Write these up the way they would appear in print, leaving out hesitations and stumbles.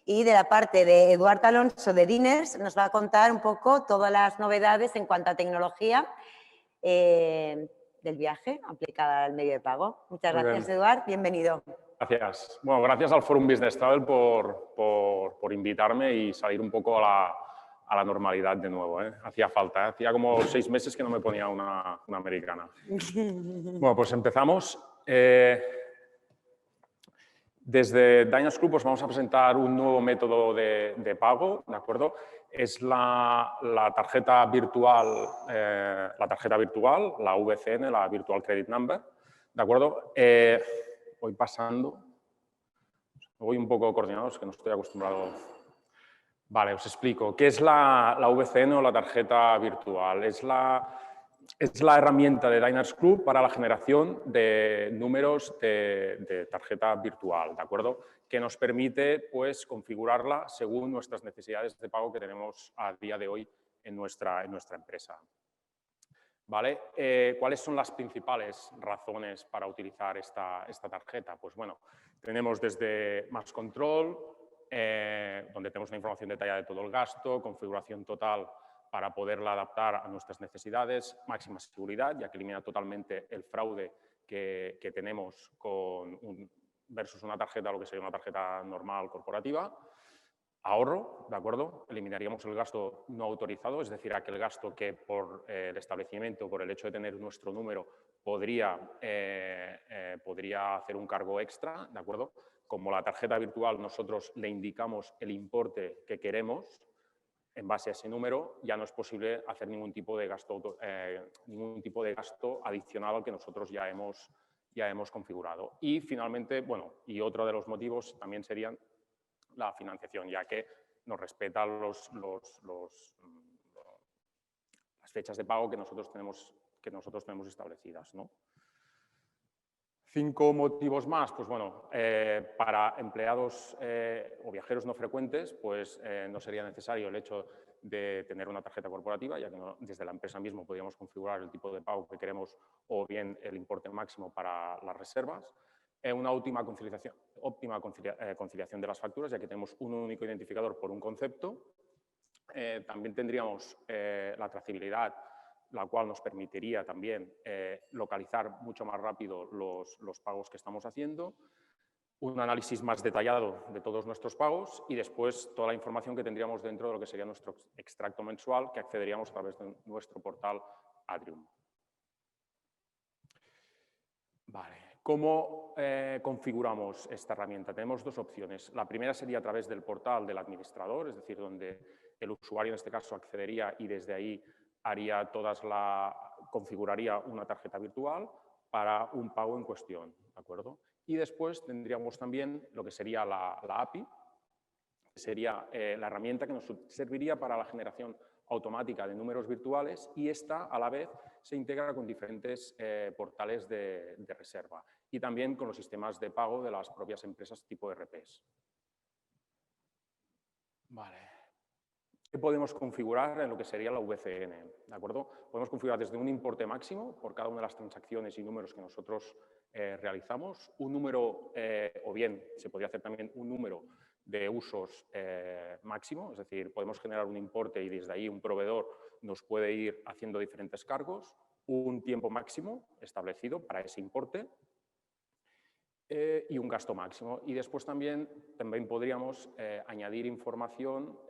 Y de la parte de Eduard Alonso de Diners nos va a contar un poco todas las novedades en cuanto a tecnología del viaje aplicada al medio de pago. Muchas gracias, Eduard. Bienvenido. Gracias. Bueno, gracias al Forum Business Travel por invitarme y salir un poco a la normalidad de nuevo. Hacía falta, hacía como 6 meses que no me ponía una americana. Bueno, pues empezamos. Desde Diners Club os vamos a presentar un nuevo método de pago, ¿de acuerdo? Es la tarjeta virtual, la VCN, la Virtual Credit Number, ¿de acuerdo? Voy pasando, voy un poco coordinado, es que no estoy acostumbrado. Vale, os explico. ¿Qué es la VCN o la tarjeta virtual? Es la herramienta de Diners Club para la generación de números de tarjeta virtual, ¿de acuerdo? Que nos permite, pues, configurarla según nuestras necesidades de pago que tenemos a día de hoy en nuestra empresa. ¿Vale? ¿Cuáles son las principales razones para utilizar esta tarjeta? Pues bueno, tenemos desde más control, donde tenemos una información detallada de todo el gasto, configuración total para poderla adaptar a nuestras necesidades, máxima seguridad, ya que elimina totalmente el fraude que tenemos versus una tarjeta, lo que sería una tarjeta normal corporativa. Ahorro, ¿de acuerdo? Eliminaríamos el gasto no autorizado, es decir, aquel gasto que por el establecimiento, por el hecho de tener nuestro número, podría hacer un cargo extra, ¿de acuerdo? Como la tarjeta virtual nosotros le indicamos el importe que queremos, en base a ese número ya no es posible hacer ningún tipo de gasto adicional al que nosotros ya hemos configurado. Y finalmente, bueno, y otro de los motivos también serían la financiación, ya que nos respeta las fechas de pago que nosotros tenemos establecidas, ¿no? 5 motivos más, pues bueno, para empleados o viajeros no frecuentes, pues no sería necesario el hecho de tener una tarjeta corporativa, ya que desde la empresa misma podríamos configurar el tipo de pago que queremos o bien el importe máximo para las reservas. Una óptima conciliación de las facturas, ya que tenemos un único identificador por un concepto. También tendríamos la trazabilidad, la cual nos permitiría también localizar mucho más rápido los pagos que estamos haciendo, un análisis más detallado de todos nuestros pagos y después toda la información que tendríamos dentro de lo que sería nuestro extracto mensual que accederíamos a través de nuestro portal Adrium. Vale. ¿Cómo configuramos esta herramienta? Tenemos 2 opciones. La primera sería a través del portal del administrador, es decir, donde el usuario en este caso accedería y desde ahí configuraría una tarjeta virtual para un pago en cuestión, ¿de acuerdo? Y después tendríamos también lo que sería la API, que sería la herramienta que nos serviría para la generación automática de números virtuales y esta a la vez se integra con diferentes portales de reserva y también con los sistemas de pago de las propias empresas tipo ERPs. Vale. ¿Qué podemos configurar en lo que sería la VCN? ¿De acuerdo? Podemos configurar desde un importe máximo por cada una de las transacciones y números que nosotros realizamos, un número o bien se podría hacer también un número de usos máximo, es decir, podemos generar un importe y desde ahí un proveedor nos puede ir haciendo diferentes cargos, un tiempo máximo establecido para ese importe y un gasto máximo. Y después también podríamos añadir información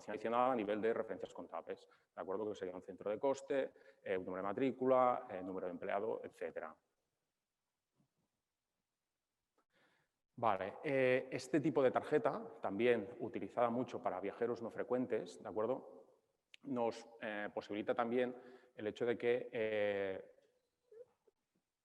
adicional a nivel de referencias contables, ¿de acuerdo? Que sería un centro de coste, un número de matrícula, número de empleado, etcétera. Vale, este tipo de tarjeta, también utilizada mucho para viajeros no frecuentes, ¿de acuerdo? Nos posibilita también el hecho de que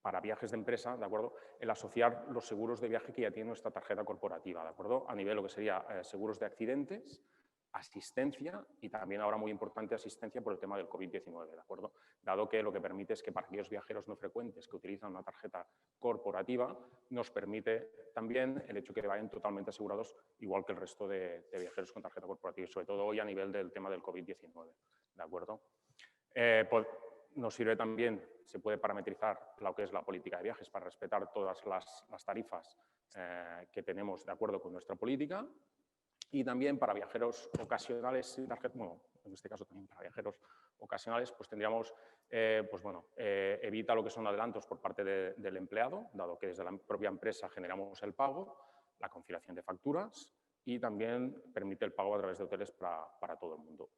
para viajes de empresa, ¿de acuerdo? El asociar los seguros de viaje que ya tiene nuestra tarjeta corporativa, ¿de acuerdo? A nivel lo que sería seguros de accidentes, asistencia y también ahora muy importante asistencia por el tema del COVID-19, ¿de acuerdo? Dado que lo que permite es que para aquellos viajeros no frecuentes que utilizan una tarjeta corporativa, nos permite también el hecho que vayan totalmente asegurados, igual que el resto de viajeros con tarjeta corporativa, sobre todo hoy a nivel del tema del COVID-19, ¿de acuerdo? Nos sirve también, se puede parametrizar lo que es la política de viajes para respetar todas las tarifas que tenemos de acuerdo con nuestra política Y también para viajeros ocasionales, bueno, en este caso también para viajeros ocasionales, pues tendríamos, evita lo que son adelantos por parte del empleado, dado que desde la propia empresa generamos el pago, la conciliación de facturas y también permite el pago a través de hoteles para todo el mundo.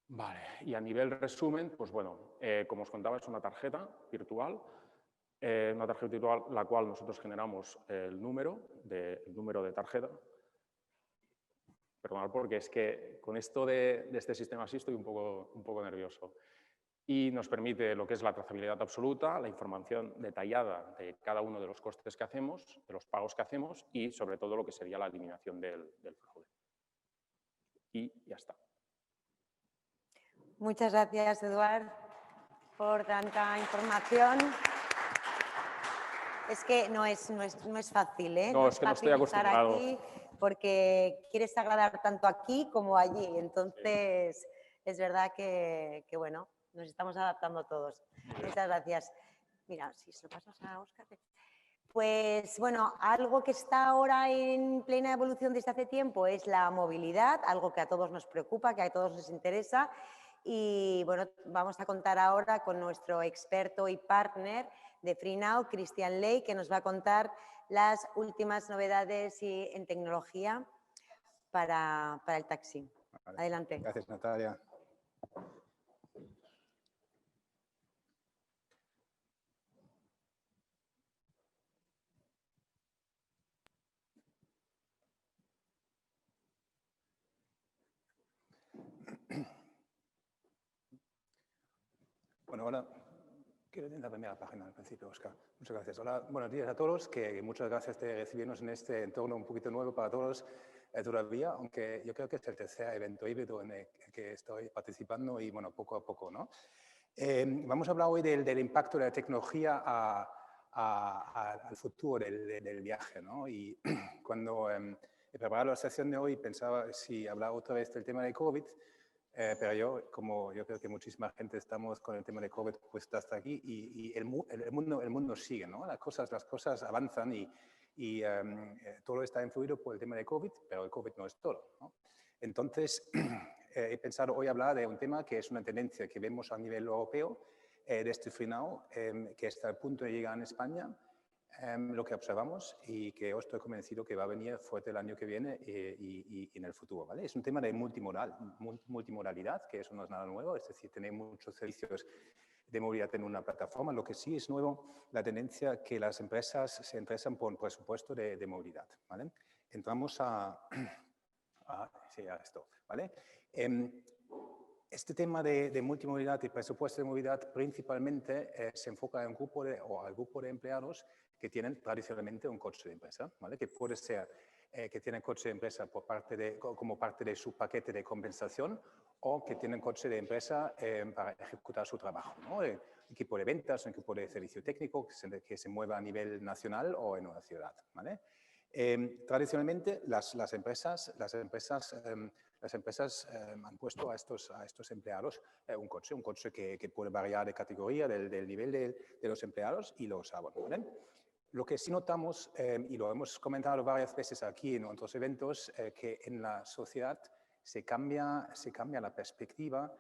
Vale, y a nivel resumen, pues bueno, como os contaba, es una tarjeta virtual, la cual nosotros generamos el número de tarjeta. Perdonad, porque es que con esto de este sistema sí estoy un poco nervioso. Y nos permite lo que es la trazabilidad absoluta, la información detallada de cada uno de los costes que hacemos, de los pagos que hacemos y sobre todo lo que sería la eliminación del fraude. Y ya está. Muchas gracias, Eduard, por tanta información. Es que no es fácil, ¿eh? No, es que no estoy acostumbrado. Estar aquí porque quieres agradar tanto aquí como allí. Entonces, sí, es verdad que, bueno, nos estamos adaptando todos. Muchas gracias. Mira, si se lo pasas a Óscar. Pues bueno, algo que está ahora en plena evolución desde hace tiempo es la movilidad, algo que a todos nos preocupa, que a todos nos interesa. Y bueno, vamos a contar ahora con nuestro experto y partner de FreeNow, Christian Ley, que nos va a contar las últimas novedades en tecnología para el taxi. Vale. Adelante. Gracias, Natalia. Bueno, ahora quiero ir a la primera página al principio, Óscar. Muchas gracias. Hola, buenos días a todos, muchas gracias de recibirnos en este entorno un poquito nuevo para todos todavía, aunque yo creo que es el tercer evento híbrido en el que estoy participando y bueno, poco a poco, ¿no? Vamos a hablar hoy del impacto de la tecnología al futuro del viaje, ¿no? Y cuando he preparado la sesión de hoy pensaba si hablar otra vez del tema de COVID, pero yo creo que muchísima gente estamos con el tema de COVID pues hasta aquí y el mundo sigue, ¿no? Las cosas avanzan y todo está influido por el tema de COVID, pero el COVID no es todo, ¿no? Entonces, he pensado hoy hablar de un tema que es una tendencia que vemos a nivel europeo, de este FreeNow, que está a punto de llegar en España, lo que observamos y que yo estoy convencido que va a venir fuerte el año que viene y en el futuro, ¿vale? Es un tema de multimodalidad, que eso no es nada nuevo, es decir, tener muchos servicios de movilidad en una plataforma. Lo que sí es nuevo, la tendencia que las empresas se interesan por un presupuesto de movilidad, ¿vale? Entramos a esto, ¿vale? Este tema de multimodalidad y presupuesto de movilidad principalmente se enfoca en al grupo de empleados que tienen tradicionalmente un coche de empresa, ¿vale? Que puede ser que tienen coche de empresa como parte de su paquete de compensación o que tienen coche de empresa para ejecutar su trabajo, ¿no? Equipo de ventas, un equipo de servicio técnico que se mueva a nivel nacional o en una ciudad, ¿vale? Tradicionalmente las empresas han puesto a estos empleados un coche que puede variar de categoría del nivel de los empleados y los abonos, ¿vale? Lo que sí notamos, y lo hemos comentado varias veces aquí en otros eventos, que en la sociedad se cambia la perspectiva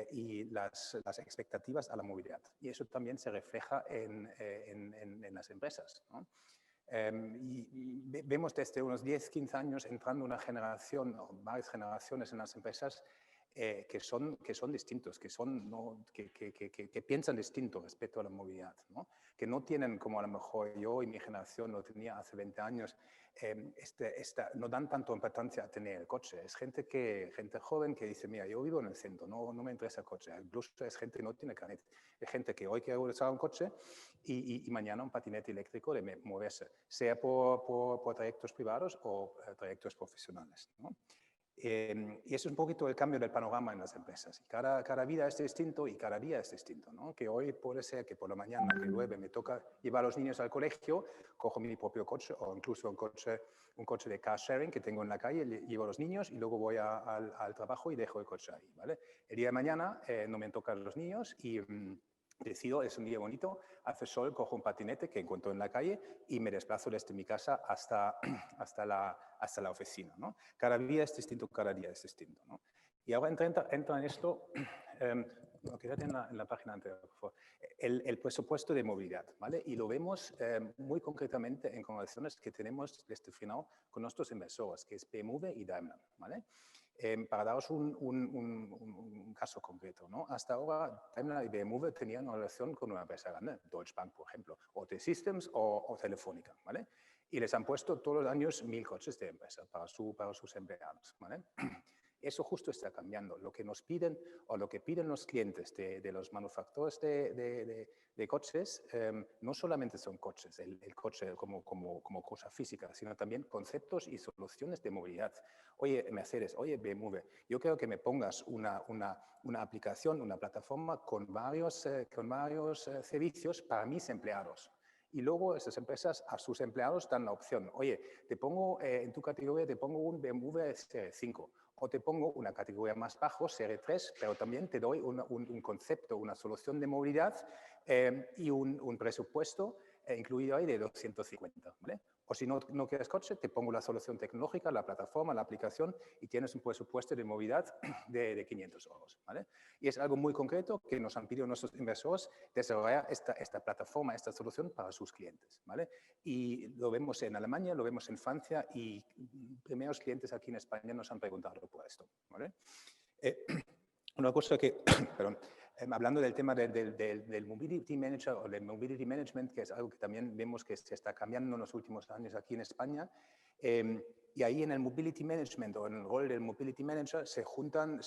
y las expectativas a la movilidad. Y eso también se refleja en las empresas, ¿no? Y vemos desde unos 10, 15 años entrando una generación o varias generaciones en las empresas que son distintos, que piensan distinto respecto a la movilidad, ¿no? Que no tienen, como a lo mejor yo y mi generación lo tenía hace 20 años, no dan tanto importancia a tener el coche. Es gente joven que dice, mira, yo vivo en el centro, no me interesa el coche. Incluso es gente que no tiene carnet. Es gente que hoy quiere usar un coche y mañana un patinete eléctrico de moverse, sea por trayectos privados o trayectos profesionales, ¿no? Y eso es un poquito el cambio del panorama en las empresas. Cada vida es distinto y cada día es distinto, ¿no? Que hoy puede ser que por la mañana que llueve me toca llevar a los niños al colegio, cojo mi propio coche o incluso un coche de car sharing que tengo en la calle, llevo a los niños y luego voy al trabajo y dejo el coche ahí, ¿vale? El día de mañana no me tocan los niños y decido, es un día bonito, hace sol, cojo un patinete que encuentro en la calle y me desplazo desde mi casa hasta la oficina, ¿no? Cada día es distinto, cada día es distinto, ¿no? Y ahora entra en esto, quédate en la página anterior, por favor, el presupuesto de movilidad, ¿vale? Y lo vemos muy concretamente en conversaciones que tenemos desde el final con nuestros inversores, que es BMW y Daimler, ¿vale? Para daros un caso concreto, ¿no? Hasta ahora, Daimler y BMW tenían una relación con una empresa grande, Deutsche Bank, por ejemplo, o T-Systems o Telefónica, ¿vale? Y les han puesto todos los años 1000 coches de empresa para sus empleados, ¿vale? Eso justo está cambiando. Lo que nos piden o lo que piden los clientes de los manufacturers de coches no solamente son coches, el coche como cosa física, sino también conceptos y soluciones de movilidad. Oye, Mercedes, oye, BMW, yo creo que me pongas una aplicación, una plataforma con varios servicios para mis empleados. Y luego esas empresas a sus empleados dan la opción, oye, te pongo en tu categoría, te pongo un BMW Serie 5 o te pongo una categoría más bajo, Serie 3, pero también te doy un concepto, una solución de movilidad y un presupuesto incluido ahí de 250, ¿vale? O si no quieres coche, te pongo la solución tecnológica, la plataforma, la aplicación y tienes un presupuesto de movilidad de 500 euros, ¿vale? Y es algo muy concreto que nos han pedido nuestros inversores desarrollar esta plataforma, esta solución para sus clientes, ¿vale? Y lo vemos en Alemania, lo vemos en Francia y primeros clientes aquí en España nos han preguntado por esto, ¿vale? Una cosa que, perdón, hablando del tema del Mobility Manager o del Mobility Management, que es algo que también vemos que se está cambiando en los últimos años aquí en España, y ahí en el Mobility Management o en el rol del Mobility Manager se juntan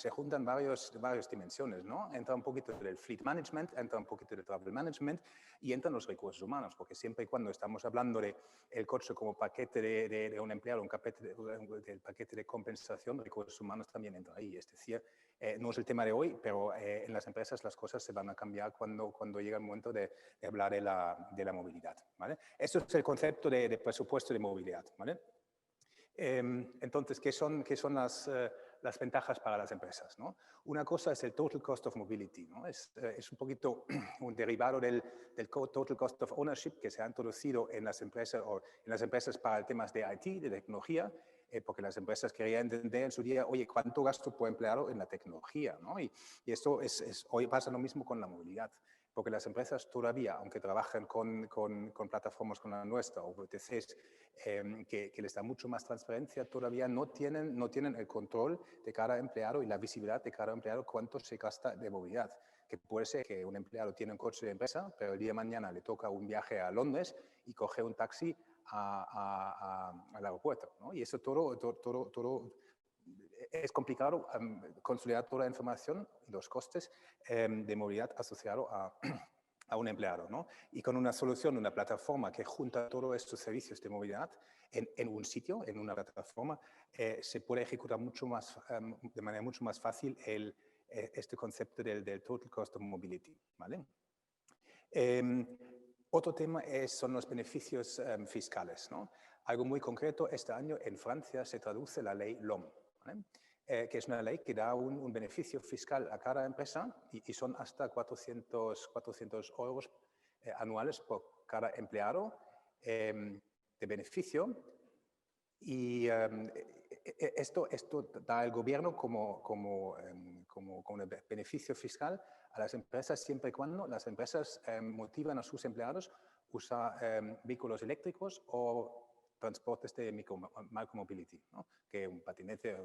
varias dimensiones, ¿no? Entra un poquito del Fleet Management, entra un poquito del Travel Management y entran los recursos humanos, porque siempre y cuando estamos hablando de el coche como paquete de un empleado, del paquete de compensación, recursos humanos también entra ahí. Es decir, no es el tema de hoy, pero en las empresas las cosas se van a cambiar cuando llega el momento de hablar de la movilidad, ¿vale? Esto es el concepto de presupuesto de movilidad, ¿vale? Entonces, ¿qué son las ventajas para las empresas, ¿no? Una cosa es el Total Cost of Mobility, ¿no? Es un poquito un derivado del Total Cost of Ownership que se ha introducido en las empresas para temas de IT, de tecnología, porque las empresas querían entender en su día, oye, ¿cuánto gasto por empleado en la tecnología, ¿no? Y esto hoy pasa lo mismo con la movilidad. Porque las empresas todavía, aunque trabajan con plataformas como la nuestra o VTCs, que les da mucho más transparencia, todavía no tienen el control de cada empleado y la visibilidad de cada empleado cuánto se gasta de movilidad. Que puede ser que un empleado tiene un coche de empresa, pero el día de mañana le toca un viaje a Londres y coge un taxi al aeropuerto, ¿no? Y eso todo es complicado consolidar toda la información y los costes de movilidad asociado a un empleado, ¿no? Y con una solución, una plataforma que junta todos estos servicios de movilidad en un sitio, en una plataforma, se puede ejecutar de manera mucho más fácil este concepto del Total Cost of Mobility, ¿vale? Otro tema son los beneficios fiscales, ¿no? Algo muy concreto, este año en Francia se traduce la ley LOM, ¿vale? Que es una ley que da un beneficio fiscal a cada empresa y son hasta 400 euros anuales por cada empleado de beneficio. Y esto da al gobierno como un beneficio fiscal a las empresas siempre y cuando las empresas motivan a sus empleados a usar vehículos eléctricos o transportes de micromobility, ¿no? Que un patinete,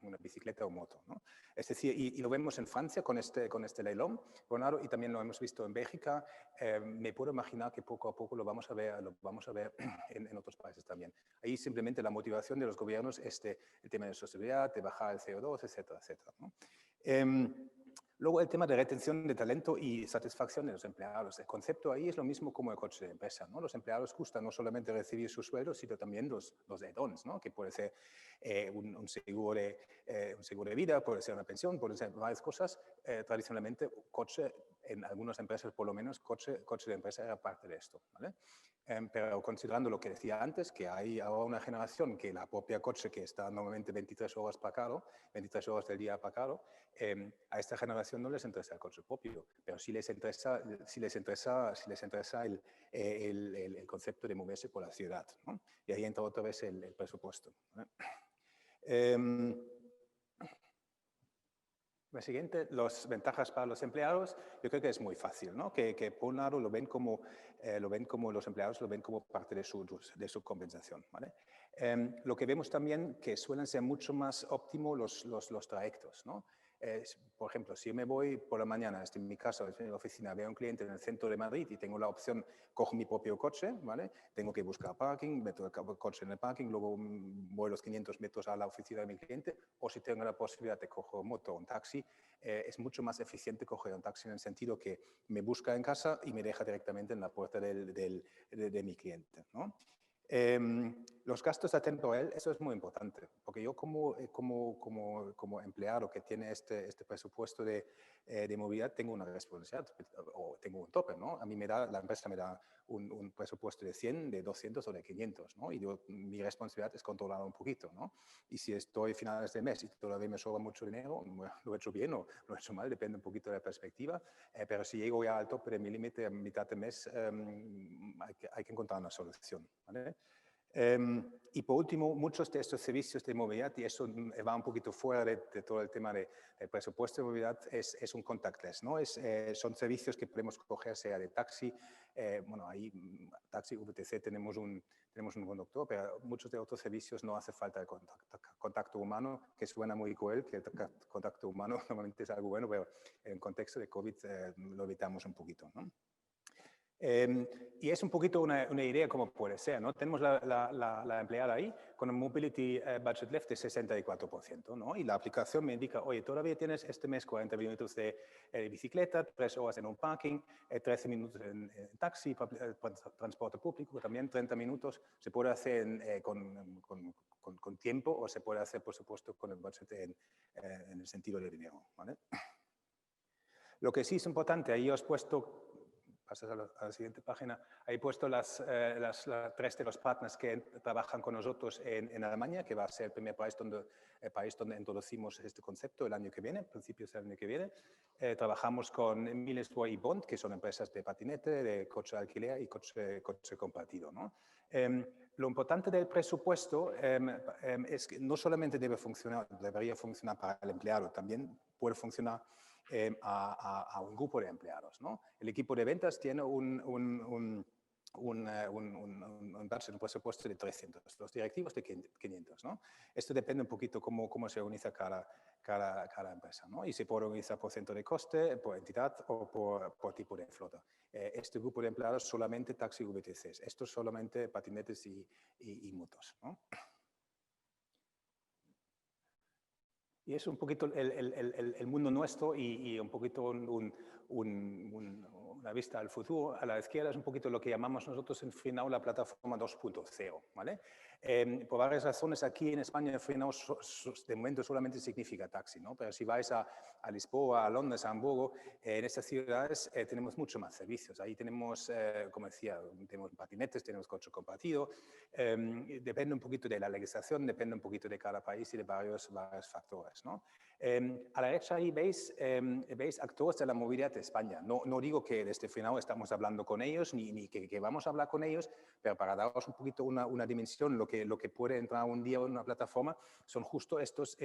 una bicicleta o moto, ¿no? Es decir, y lo vemos en Francia con este ley LOM, y también lo hemos visto en Bélgica. Me puedo imaginar que poco a poco lo vamos a ver en otros países también. Ahí simplemente la motivación de los gobiernos es el tema de sostenibilidad, de bajar el CO2, etcétera, etcétera, ¿no? Luego el tema de retención de talento y satisfacción de los empleados. El concepto ahí es lo mismo como el coche de empresa, ¿no? Los empleados gustan no solamente recibir su sueldo, sino también los add-ons, ¿no? Que puede ser un seguro de vida, puede ser una pensión, puede ser varias cosas. Tradicionalmente, coche, en algunas empresas por lo menos, coche de empresa era parte de esto, ¿vale? Pero considerando lo que decía antes, que hay ahora una generación que la propia coche que está normalmente 23 horas parcado, 23 horas del día parcado, a esta generación no les interesa el coche propio, pero sí les interesa, el concepto de moverse por la ciudad, ¿no? Y ahí entra otra vez el presupuesto, ¿no? La siguiente, las ventajas para los empleados, yo creo que es muy fácil, ¿no? Que por un lado los empleados lo ven como parte de su compensación, ¿vale? Lo que vemos también que suelen ser mucho más óptimos los trayectos, ¿no? Por ejemplo, si yo me voy por la mañana, estoy en mi casa, estoy en la oficina, veo a un cliente en el centro de Madrid y tengo la opción, cojo mi propio coche, ¿vale? Tengo que buscar parking, meto el coche en el parking, luego voy los 500 metros a la oficina de mi cliente, o si tengo la posibilidad de coger moto o un taxi, es mucho más eficiente coger un taxi en el sentido que me busca en casa y me deja directamente en la puerta de mi cliente, ¿no? Los gastos a temporal, eso es muy importante, porque yo como empleado que tiene este presupuesto de movilidad, tengo una responsabilidad o tengo un tope, ¿no? A mí la empresa me da un presupuesto de 100, de 200 o de 500, ¿no? Y mi responsabilidad es controlar un poquito, ¿no? Y si estoy a finales de mes y todavía me sobra mucho dinero, lo he hecho bien o lo he hecho mal, depende un poquito de la perspectiva, pero si llego ya al tope de mi límite a mitad de mes, hay que encontrar una solución, ¿vale? Y por último, muchos de estos servicios de movilidad, y eso va un poquito fuera de todo el tema de presupuesto de movilidad, es un contactless, ¿no? Son servicios que podemos coger, sea de taxi, bueno, ahí taxi, VTC tenemos un conductor, pero muchos de otros servicios no hace falta el contacto humano, que suena muy cruel, que el contacto humano normalmente es algo bueno, pero en el contexto de COVID lo evitamos un poquito, ¿no? Y es un poquito una idea cómo puede ser, ¿no? Tenemos la empleada ahí con un mobility budget left de 64%, ¿no? Y la aplicación me indica, oye, todavía tienes este mes 40 minutos de bicicleta, 3 horas en un parking, 13 minutos en taxi, transporte público, también 30 minutos. Se puede hacer con tiempo o se puede hacer, por supuesto, con el budget en el sentido de dinero, ¿vale? Lo que sí es importante, ahí os he puesto, pasas a la siguiente página, ahí he puesto las 3 de los partners que trabajan con nosotros en Alemania, que va a ser el primer país donde introducimos este concepto el año que viene, principios del año que viene. Trabajamos con Milestro y Bond, que son empresas de patinete, de coche de alquiler y coche compartido, ¿no? Lo importante del presupuesto es que no solamente debería funcionar para el empleado, también puede funcionar a un grupo de empleados, ¿no? El equipo de ventas tiene un presupuesto de 300, los directivos de 500, ¿no? Esto depende un poquito cómo se organiza cada empresa, ¿no? Y se puede organizar por centro de coste, por entidad o por tipo de flota. Este grupo de empleados solamente taxi y VTCs, estos solamente patinetes y motos, ¿no? Y es un poquito el mundo nuestro y un poquito una vista al futuro. A la izquierda es un poquito lo que llamamos nosotros en FreeNow la plataforma 2.0, ¿vale? Por varias razones aquí en España FreeNow de momento solamente significa taxi, ¿no? Pero si vais a Lisboa, a Londres, a Hamburgo, en estas ciudades tenemos mucho más servicios. Ahí tenemos, como decía, tenemos patinetes, tenemos coche compartido. Depende un poquito de la legislación, depende un poquito de cada país y de varios factores, ¿no? A la derecha ahí veis actores de la movilidad de España. No digo que desde FreeNow estamos hablando con ellos, ni que vamos a hablar con ellos, pero para daros un poquito una dimensión, lo que puede entrar un día en una plataforma son justo estos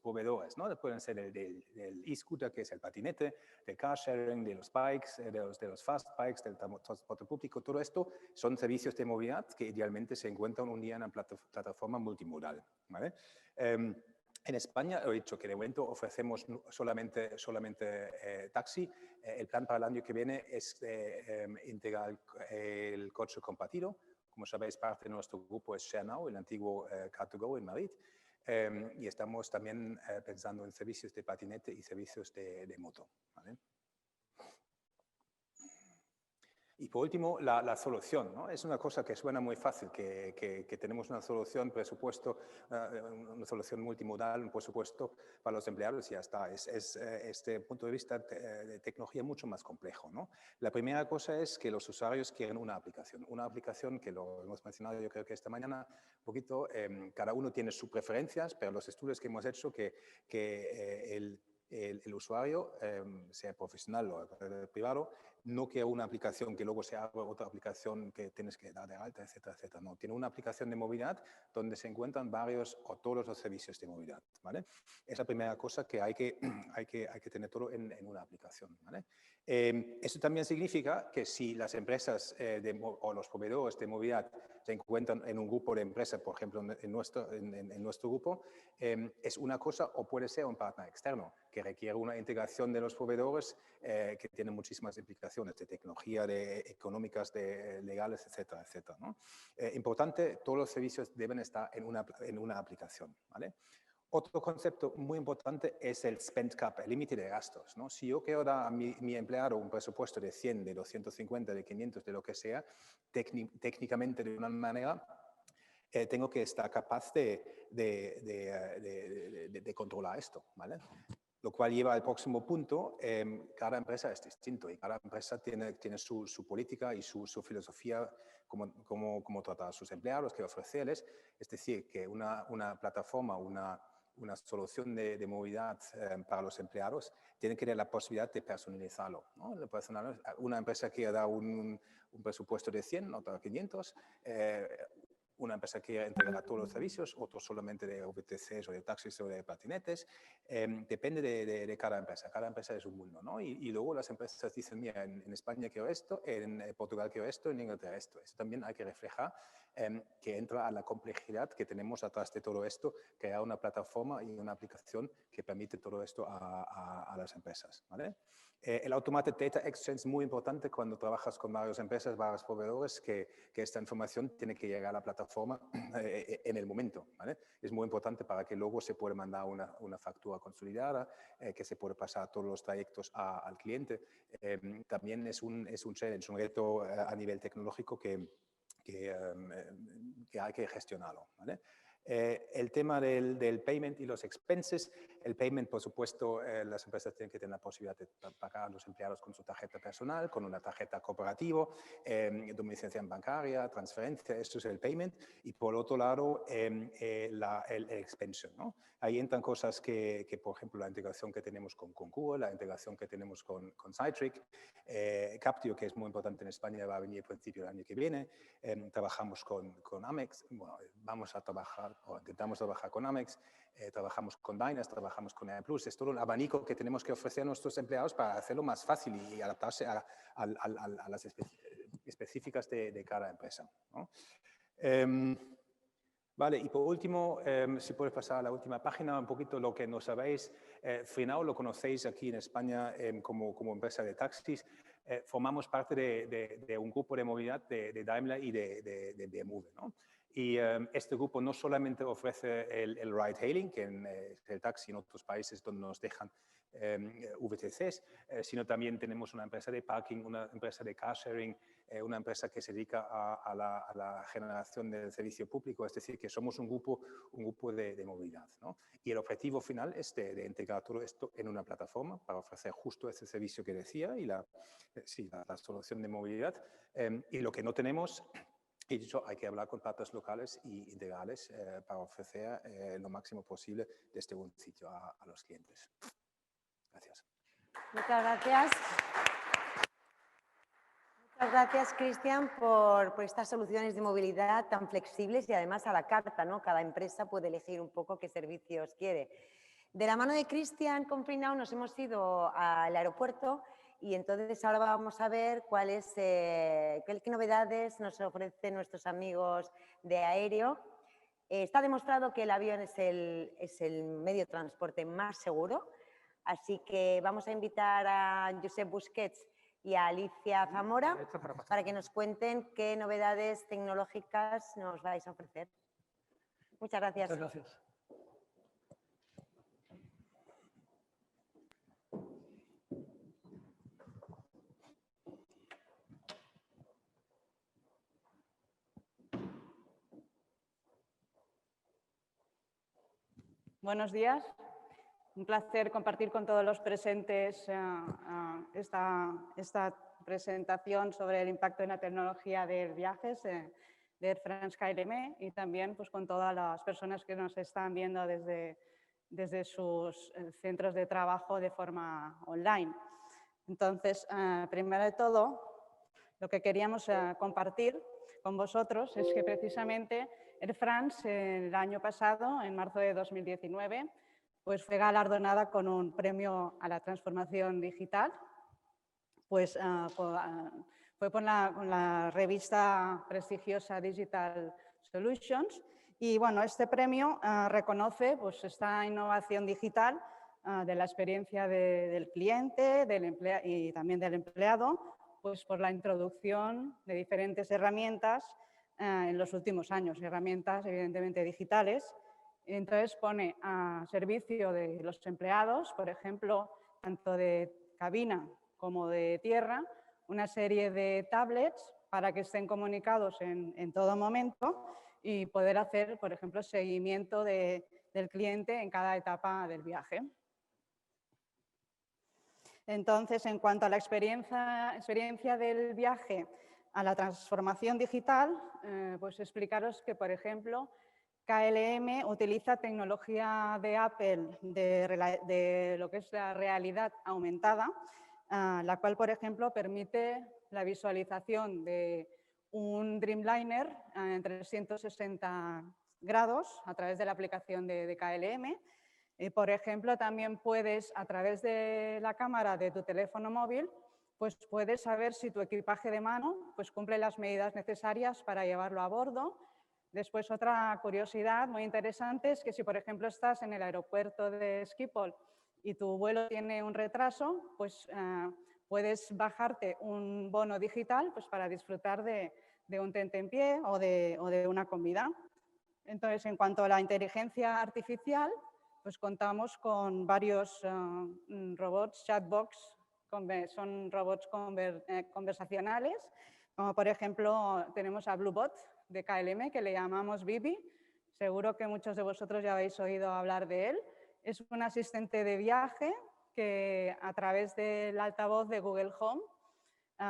proveedores, ¿no? Pueden ser del e-scooter, que es el patinete, del car sharing, de los bikes, de los fast bikes, del transporte público. Todo esto son servicios de movilidad que idealmente se encuentran un día en una plataforma multimodal, ¿vale? En España he dicho que de momento ofrecemos solamente taxi. El plan para el año que viene es integrar el coche compartido. Como sabéis, parte de nuestro grupo es ShareNow, el antiguo Car2Go en Madrid. Y estamos también pensando en servicios de patinete y servicios de moto, ¿vale? Y por último, la solución, ¿no? Es una cosa que suena muy fácil, que tenemos una solución, presupuesto, una solución multimodal, un presupuesto para los empleados y ya está. Este punto de vista de tecnología mucho más complejo, ¿no? La primera cosa es que los usuarios quieren una aplicación que lo hemos mencionado yo creo que esta mañana un poquito, cada uno tiene sus preferencias, pero los estudios que hemos hecho el usuario, sea profesional o privado, no quiere una aplicación que luego se abra otra aplicación que tienes que dar de alta, etcétera, etcétera. No, tiene una aplicación de movilidad donde se encuentran varios o todos los servicios de movilidad, ¿vale? Es la primera cosa que hay que tener todo en una aplicación, ¿vale? Eso también significa que si las empresas o los proveedores de movilidad se encuentran en un grupo de empresas, por ejemplo, en nuestro grupo, es una cosa o puede ser un partner externo que requiere una integración de los proveedores que tiene muchísimas implicaciones de tecnología, de económicas, de legales, etcétera, etcétera, ¿no? Importante, todos los servicios deben estar en una aplicación, ¿vale? Otro concepto muy importante es el spend cap, el límite de gastos, ¿no? Si yo quiero dar a mi empleado un presupuesto de 100, de 250, de 500, de lo que sea, técnicamente de una manera, tengo que estar capaz de controlar esto, ¿vale? Lo cual lleva al próximo punto, cada empresa es distinto y cada empresa tiene su política y su filosofía, cómo tratar a sus empleados, qué ofrecerles. Es decir, que una plataforma, una solución de movilidad para los empleados tiene que tener la posibilidad de personalizarlo, ¿no? Una empresa quiere dar un presupuesto de 100, otra 500, una empresa quiere entregar todos los servicios, otros solamente de VTCs o de taxis o de patinetes. Depende de cada empresa. Cada empresa es un mundo, ¿no? Y luego las empresas dicen, mira, en España quiero esto, en Portugal quiero esto, en Inglaterra esto. Eso también hay que reflejar que entra a la complejidad que tenemos atrás de todo esto, crear una plataforma y una aplicación que permite todo esto a las empresas, ¿vale? El Automated Data Exchange es muy importante cuando trabajas con varias empresas, varios proveedores, que esta información tiene que llegar a la plataforma en el momento, ¿vale? Es muy importante para que luego se pueda mandar una factura consolidada, que se puede pasar todos los trayectos al cliente. También es un challenge, un reto a nivel tecnológico que hay que gestionarlo, ¿vale? El tema del payment y los expenses. El payment, por supuesto, las empresas tienen que tener la posibilidad de pagar a los empleados con su tarjeta personal, con una tarjeta corporativa, domiciliación bancaria, transferencia, esto es el payment. Y por otro lado, el expense, ¿no? Ahí entran cosas que, por ejemplo, la integración que tenemos con Concur, la integración que tenemos con Cytric, Captio, que es muy importante en España, va a venir a principio del año que viene. Trabajamos con Amex, bueno, vamos a trabajar o intentamos trabajar con Amex, trabajamos con Dynas, trabajamos con AirPlus. Es todo un abanico que tenemos que ofrecer a nuestros empleados para hacerlo más fácil y adaptarse a las específicas de cada empresa, ¿no? Vale, y por último, si puedes pasar a la última página, un poquito lo que no sabéis. Freenow lo conocéis aquí en España como empresa de taxis. Formamos parte de un grupo de movilidad de Daimler y de BMW, ¿no? Y este grupo no solamente ofrece el ride hailing, que es el taxi en otros países donde nos dejan VTCs, sino también tenemos una empresa de parking, una empresa de car sharing, una empresa que se dedica a la generación del servicio público, es decir, que somos un grupo de movilidad, ¿no? Y el objetivo final es de integrar todo esto en una plataforma para ofrecer justo ese servicio que decía y la solución de movilidad. Y lo que no tenemos, he dicho, hay que hablar con partes locales y integrales para ofrecer lo máximo posible desde un sitio a los clientes. Gracias. Muchas gracias. Muchas gracias, Cristian, por estas soluciones de movilidad tan flexibles y además a la carta, ¿no? Cada empresa puede elegir un poco qué servicios quiere. De la mano de Cristian con Freenow nos hemos ido al aeropuerto y entonces ahora vamos a ver qué novedades nos ofrecen nuestros amigos de aéreo. Está demostrado que el avión es el medio de transporte más seguro, así que vamos a invitar a Josep Busquets y a Alicia Zamora para que nos cuenten qué novedades tecnológicas nos vais a ofrecer. Muchas gracias. Muchas gracias. Buenos días. Un placer compartir con todos los presentes esta presentación sobre el impacto en la tecnología de viajes de Air France KLM y también pues, con todas las personas que nos están viendo desde sus centros de trabajo de forma online. Entonces, primero de todo, lo que queríamos compartir con vosotros es que precisamente Air France el año pasado, en marzo de 2019, pues fue galardonada con un premio a la transformación digital. Pues fue con la revista prestigiosa Digital Solutions y bueno, este premio reconoce pues, esta innovación digital de la experiencia del cliente y también del empleado, pues por la introducción de diferentes herramientas en los últimos años, herramientas evidentemente digitales. Entonces pone a servicio de los empleados, por ejemplo, tanto de cabina como de tierra, una serie de tablets para que estén comunicados en todo momento y poder hacer, por ejemplo, seguimiento del cliente en cada etapa del viaje. Entonces, en cuanto a la experiencia del viaje a la transformación digital, pues explicaros que, por ejemplo, KLM utiliza tecnología de Apple de lo que es la realidad aumentada, la cual, por ejemplo, permite la visualización de un Dreamliner en 360 grados a través de la aplicación de KLM. Por ejemplo, también puedes, a través de la cámara de tu teléfono móvil, pues puedes saber si tu equipaje de mano pues cumple las medidas necesarias para llevarlo a bordo. Después, otra curiosidad muy interesante es que si, por ejemplo, estás en el aeropuerto de Schiphol y tu vuelo tiene un retraso, pues puedes bajarte un bono digital pues, para disfrutar de un tentempié o de una comida. Entonces, en cuanto a la inteligencia artificial, pues contamos con varios robots, chatbots, son robots conversacionales, como por ejemplo tenemos a Bluebot de KLM, que le llamamos Bibi. Seguro que muchos de vosotros ya habéis oído hablar de él. Es un asistente de viaje que a través del altavoz de Google Home,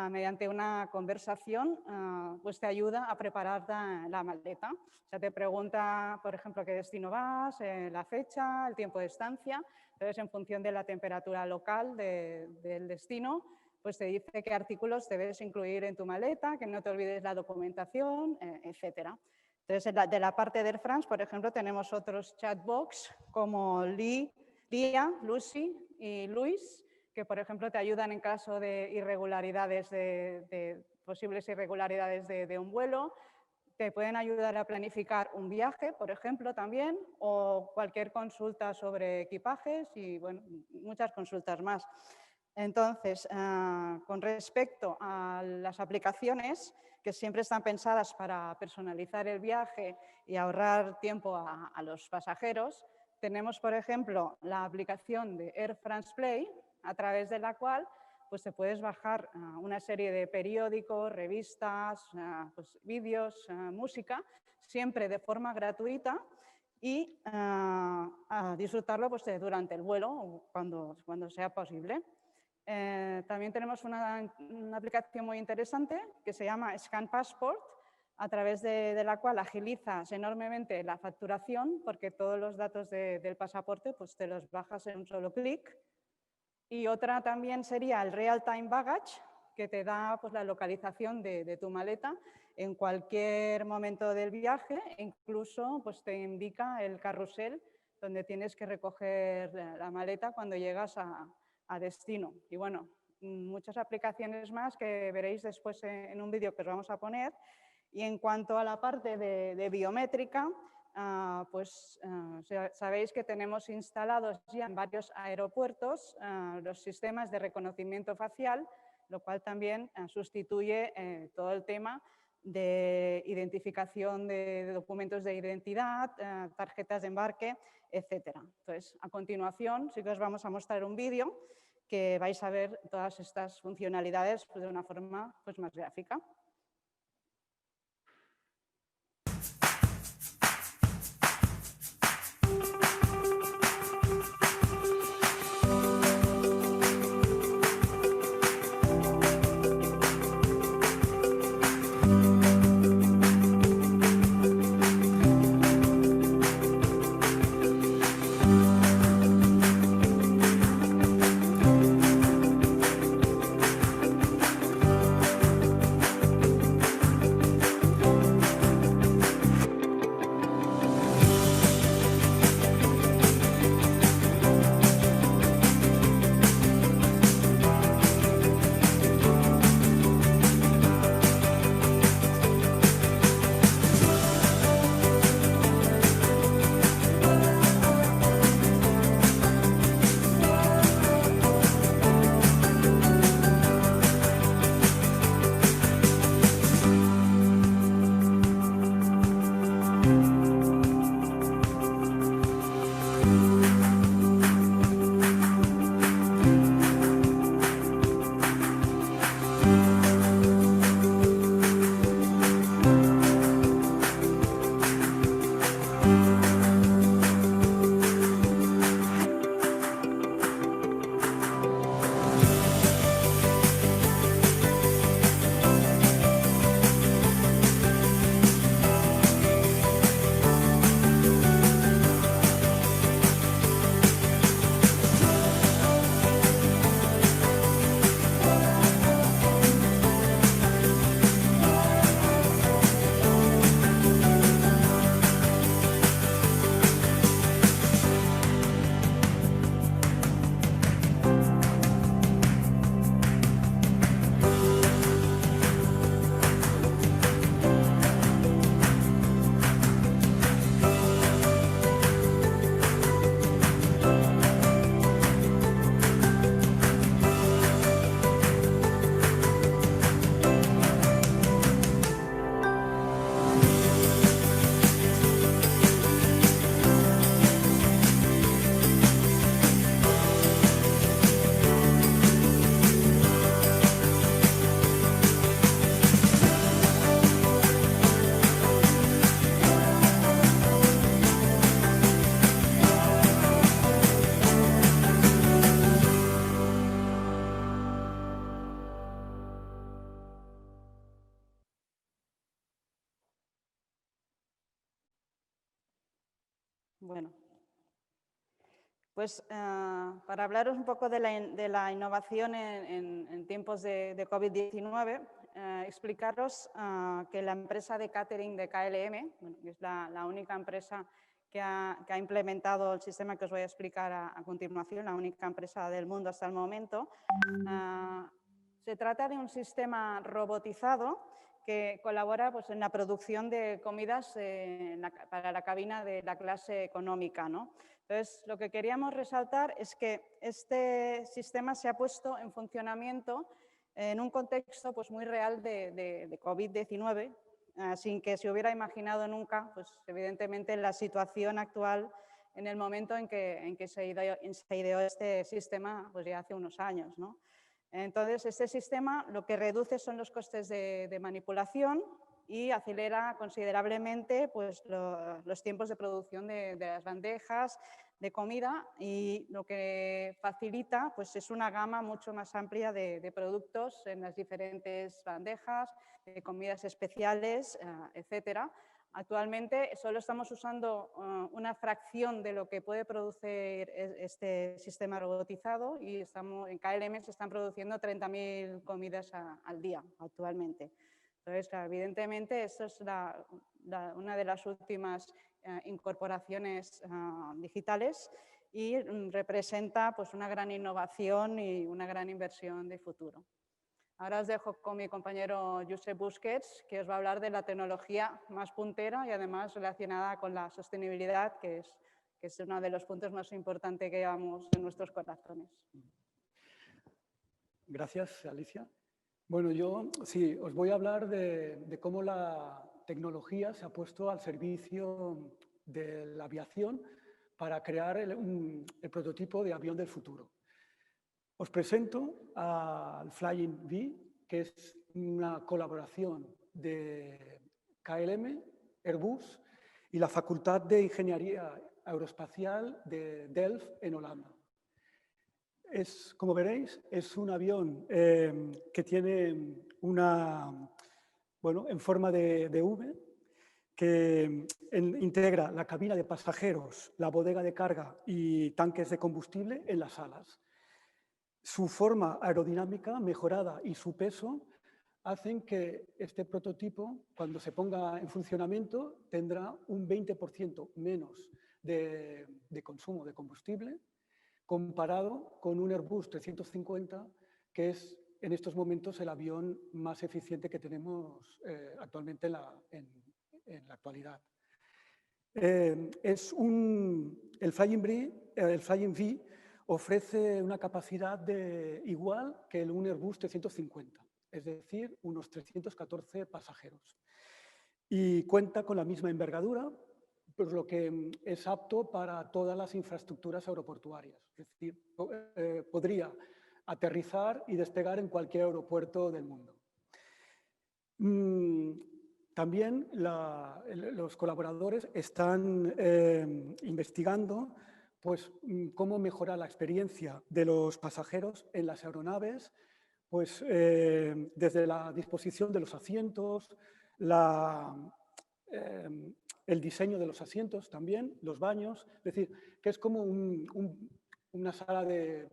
mediante una conversación, pues te ayuda a preparar la maleta. O sea, te pregunta, por ejemplo, a qué destino vas, la fecha, el tiempo de estancia. Entonces, en función de la temperatura local del destino, pues te dice qué artículos debes incluir en tu maleta, que no te olvides la documentación, etcétera. Entonces, de la parte de Air France, por ejemplo, tenemos otros chatbots como Lia, Lucy y Luis, que, por ejemplo, te ayudan en caso de irregularidades, de posibles irregularidades de un vuelo. Te pueden ayudar a planificar un viaje, por ejemplo, también, o cualquier consulta sobre equipajes y, bueno, muchas consultas más. Entonces, con respecto a las aplicaciones que siempre están pensadas para personalizar el viaje y ahorrar tiempo a los pasajeros, tenemos, por ejemplo, la aplicación de Air France Play, a través de la cual pues, te puedes bajar una serie de periódicos, revistas, pues, vídeos, música, siempre de forma gratuita y a disfrutarlo pues, durante el vuelo o cuando sea posible. También tenemos una aplicación muy interesante que se llama Scan Passport, a través de la cual agilizas enormemente la facturación porque todos los datos del pasaporte pues, te los bajas en un solo clic. Y otra también sería el Real Time Baggage, que te da pues, la localización de tu maleta en cualquier momento del viaje, e incluso pues, te indica el carrusel donde tienes que recoger la maleta cuando llegas a destino. Y bueno, muchas aplicaciones más que veréis después en un vídeo que os vamos a poner. Y en cuanto a la parte de biométrica, pues sabéis que tenemos instalados ya en varios aeropuertos los sistemas de reconocimiento facial, lo cual también sustituye todo el tema de identificación de documentos de identidad, tarjetas de embarque, etc. Entonces, a continuación sí que os vamos a mostrar un vídeo que vais a ver todas estas funcionalidades de una forma pues, más gráfica. Bueno, pues para hablaros un poco de la innovación en tiempos de COVID-19, explicaros que la empresa de catering de KLM, bueno, que es la única empresa que ha implementado el sistema que os voy a explicar a continuación, la única empresa del mundo hasta el momento, se trata de un sistema robotizado que colabora pues, en la producción de comidas para la cabina de la clase económica, ¿no? Entonces, lo que queríamos resaltar es que este sistema se ha puesto en funcionamiento en un contexto pues, muy real de COVID-19, sin que se hubiera imaginado nunca, pues, evidentemente, en la situación actual, en el momento en que se ideó este sistema pues, ya hace unos años, ¿no? Entonces, este sistema lo que reduce son los costes de manipulación y acelera considerablemente pues, los tiempos de producción de las bandejas de comida, y lo que facilita pues, es una gama mucho más amplia de productos en las diferentes bandejas, de comidas especiales, etcétera. Actualmente solo estamos usando una fracción de lo que puede producir este sistema robotizado, y en KLM se están produciendo 30.000 comidas al día actualmente. Entonces, evidentemente, esto es una de las últimas incorporaciones digitales y representa pues, una gran innovación y una gran inversión de futuro. Ahora os dejo con mi compañero Josep Busquets, que os va a hablar de la tecnología más puntera y además relacionada con la sostenibilidad, que es uno de los puntos más importantes que llevamos en nuestros corazones. Gracias, Alicia. Bueno, yo sí, os voy a hablar de cómo la tecnología se ha puesto al servicio de la aviación para crear el prototipo de avión del futuro. Os presento al Flying V, que es una colaboración de KLM, Airbus y la Facultad de Ingeniería Aeroespacial de Delft, en Holanda. Como veréis, es un avión que tiene en forma de V, que integra la cabina de pasajeros, la bodega de carga y tanques de combustible en las alas. Su forma aerodinámica mejorada y su peso hacen que este prototipo, cuando se ponga en funcionamiento, tendrá un 20% menos de consumo de combustible, comparado con un Airbus 350, que es en estos momentos el avión más eficiente que tenemos actualmente en la actualidad. El Flying V ofrece una capacidad igual que un Airbus 350, es decir, unos 314 pasajeros. Y cuenta con la misma envergadura, por lo que es apto para todas las infraestructuras aeroportuarias. Es decir, podría aterrizar y despegar en cualquier aeropuerto del mundo. También los colaboradores están investigando pues, cómo mejorar la experiencia de los pasajeros en las aeronaves, pues, desde la disposición de los asientos, el diseño de los asientos también, los baños, es decir, que es como una sala de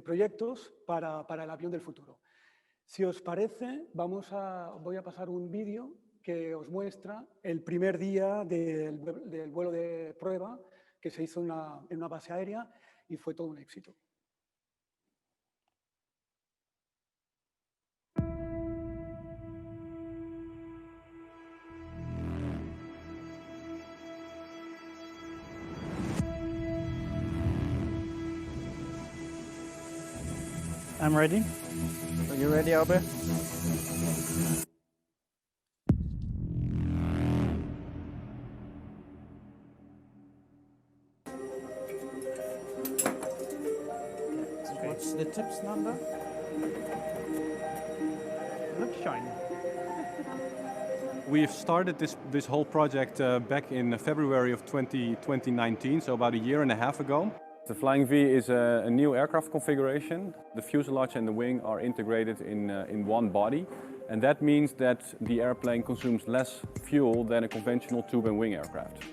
proyectos para el avión del futuro. Si os parece, voy a pasar un vídeo que os muestra el primer día del vuelo de prueba que se hizo en una base aérea y fue todo un éxito. I'm ready. Are you ready, Albert? What's the tips number? Looks shiny. We've started this whole project back in February of 2019, so about a year and a half ago. The Flying V is a new aircraft configuration. The fuselage and the wing are integrated in one body, and that means that the airplane consumes less fuel than a conventional tube and wing aircraft.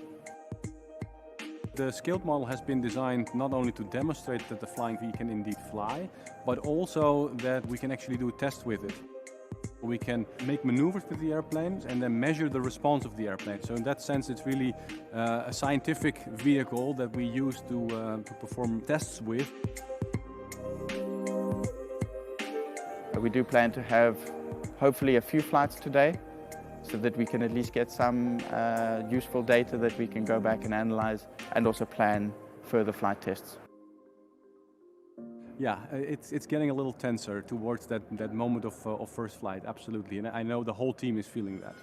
The scaled model has been designed not only to demonstrate that the Flying V can indeed fly, but also that we can actually do a test with it. We can make maneuvers with the airplane and then measure the response of the airplane. So in that sense, it's really a scientific vehicle that we use to perform tests with. We do plan to have hopefully a few flights today, so that we can at least get some useful data that we can go back and analyze and also plan further flight tests. Yeah, it's getting a little tenser towards that moment of first flight, absolutely. And I know the whole team is feeling that.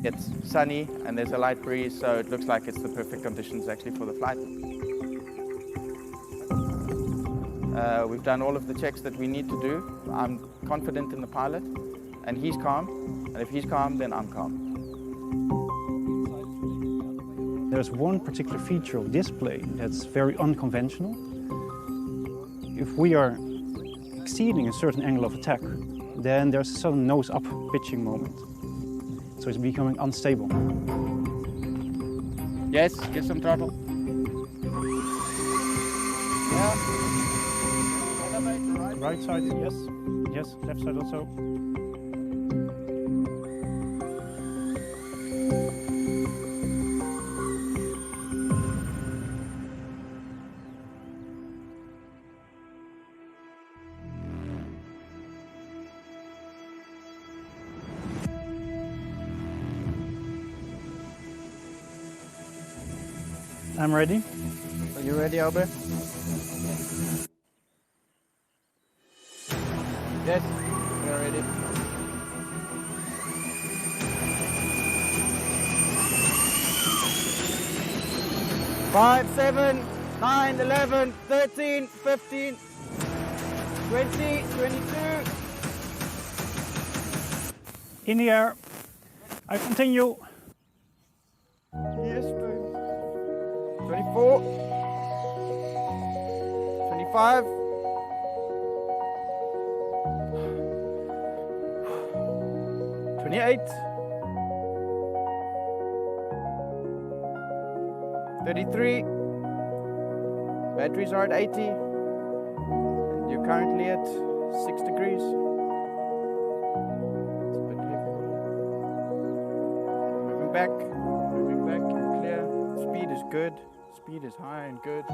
It's sunny and there's a light breeze, so it looks like it's the perfect conditions actually for the flight. We've done all of the checks that we need to do. I'm confident in the pilot, and he's calm. And if he's calm, then I'm calm. There's one particular feature of this plane that's very unconventional. If we are exceeding a certain angle of attack, then there's a sudden nose-up pitching moment. So it's becoming unstable. Yes, get some throttle. Yeah. Right side, yes. Yes, left side also. I'm ready. Are you ready, Albert? Yes, we're ready. Five, 7, 9, 11, 13, 15, 20, 22. In the air. I continue. Yes, 24, 25, 28, 33, batteries are at 80, and you're currently at 6 degrees. It's a bit heavy. Moving back, you're clear. Speed is good, speed is high and good.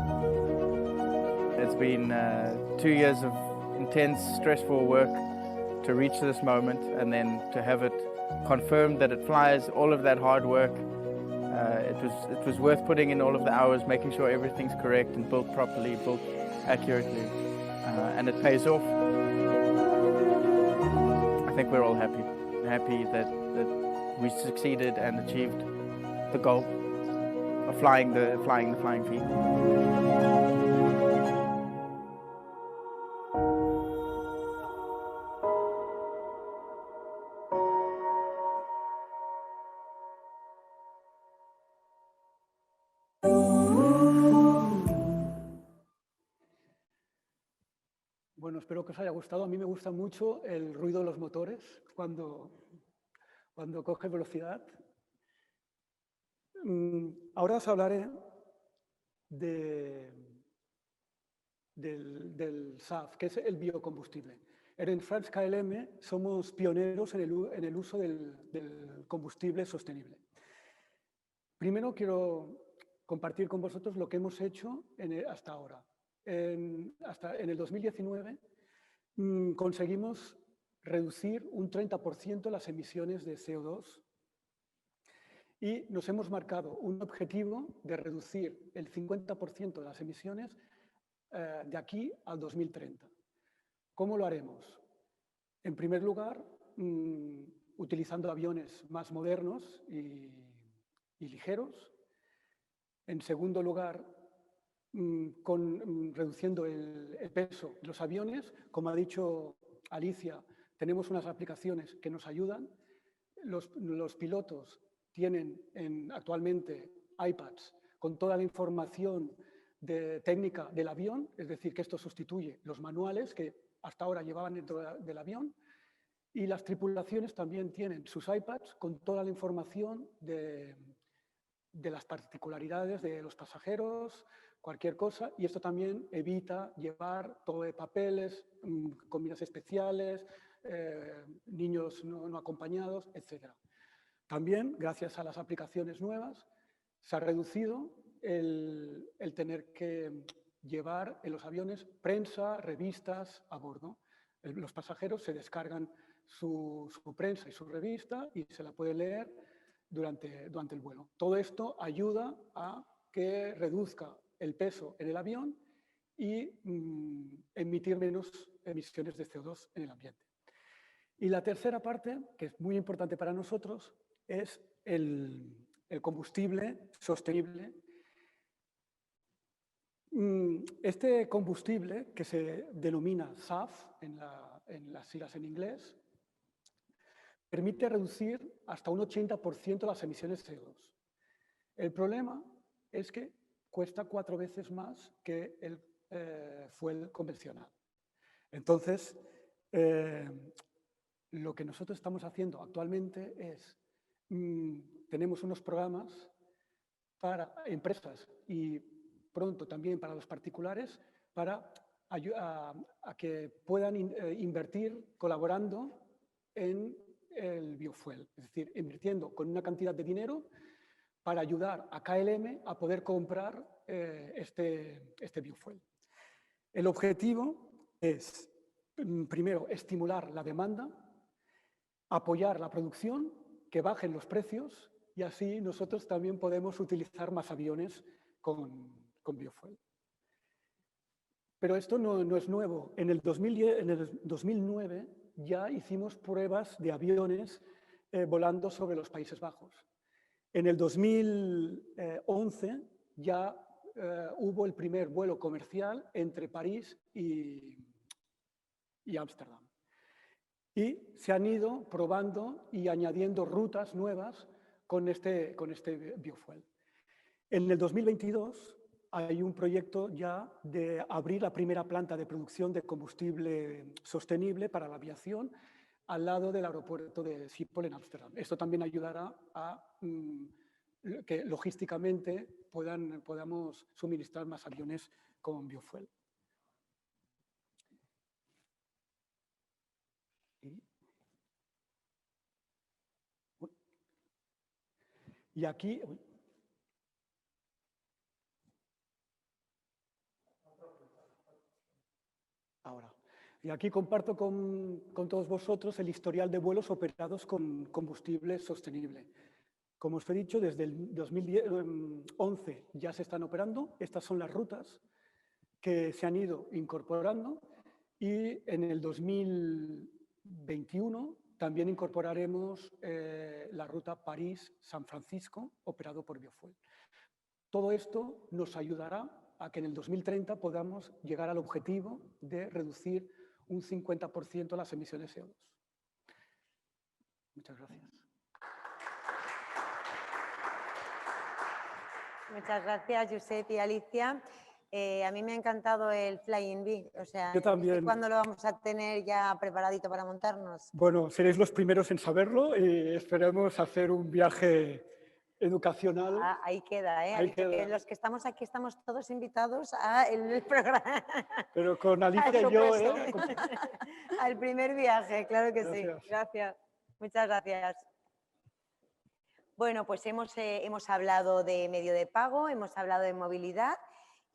It's been 2 years of intense, stressful work to reach this moment, and then to have it confirmed that it flies, all of that hard work. It was worth putting in all of the hours, making sure everything's correct and built properly, built accurately, and it pays off. I think we're all happy that we succeeded and achieved the goal of flying the Flying V. Bueno, espero que os haya gustado. A mí me gusta mucho el ruido de los motores cuando coge velocidad. Ahora os hablaré del SAF, que es el biocombustible. En France KLM somos pioneros en el uso del combustible sostenible. Primero quiero compartir con vosotros lo que hemos hecho hasta ahora. Hasta en el 2019 conseguimos reducir un 30% las emisiones de CO2 y nos hemos marcado un objetivo de reducir el 50% de las emisiones de aquí al 2030. ¿Cómo lo haremos? En primer lugar, utilizando aviones más modernos y ligeros. En segundo lugar, reduciendo el peso de los aviones. Como ha dicho Alicia, tenemos unas aplicaciones que nos ayudan. Los pilotos tienen actualmente iPads con toda la información técnica del avión, es decir, que esto sustituye los manuales que hasta ahora llevaban dentro del avión, Y las tripulaciones también tienen sus iPads con toda la información de las particularidades de los pasajeros, cualquier cosa, y esto también evita llevar todo de papeles, comidas especiales, niños no acompañados, etc. También, gracias a las aplicaciones nuevas, se ha reducido el tener que llevar en los aviones prensa, revistas a bordo. Los pasajeros se descargan su prensa y su revista y se la pueden leer durante el vuelo. Todo esto ayuda a que reduzca el peso en el avión y emitir menos emisiones de CO2 en el ambiente. Y la tercera parte, que es muy importante para nosotros, es el combustible sostenible. Este combustible, que se denomina SAF en las siglas en inglés, permite reducir hasta un 80% las emisiones de CO2. El problema es que cuesta 4 veces más que el fuel convencional. Entonces, lo que nosotros estamos haciendo actualmente es, tenemos unos programas para empresas y pronto también para los particulares para a que puedan invertir colaborando en el biofuel, es decir, invirtiendo con una cantidad de dinero para ayudar a KLM a poder comprar este biofuel. El objetivo es, primero, estimular la demanda, apoyar la producción, que bajen los precios y así nosotros también podemos utilizar más aviones con biofuel. Pero esto no es nuevo. En el 2009 ya hicimos pruebas de aviones volando sobre los Países Bajos. En el 2011 ya hubo el primer vuelo comercial entre París y Ámsterdam. Y se han ido probando y añadiendo rutas nuevas con este biofuel. En el 2022 hay un proyecto ya de abrir la primera planta de producción de combustible sostenible para la aviación al lado del aeropuerto de Schiphol en Ámsterdam. Esto también ayudará a que logísticamente podamos suministrar más aviones con biofuel. Y aquí... Ahora. Y aquí comparto con todos vosotros el historial de vuelos operados con combustible sostenible. Como os he dicho, desde el 2011 ya se están operando. Estas son las rutas que se han ido incorporando y en el 2021 también incorporaremos la ruta París-San Francisco operado por biofuel. Todo esto nos ayudará a que en el 2030 podamos llegar al objetivo de reducir un 50% las emisiones CO2. Muchas gracias. Muchas gracias, Josep y Alicia. A mí me ha encantado el Flying V. O sea, yo también. ¿Cuándo lo vamos a tener ya preparadito para montarnos? Bueno, seréis los primeros en saberlo y esperemos hacer un viaje educacional. Ahí queda, ¿eh? Ahí queda. Que los que estamos aquí estamos todos invitados al programa. Pero con Alicia y yo, ¿eh? Al primer viaje, claro que Gracias. sí. Gracias. Muchas gracias. Bueno, pues hemos hablado de medio de pago, hemos hablado de movilidad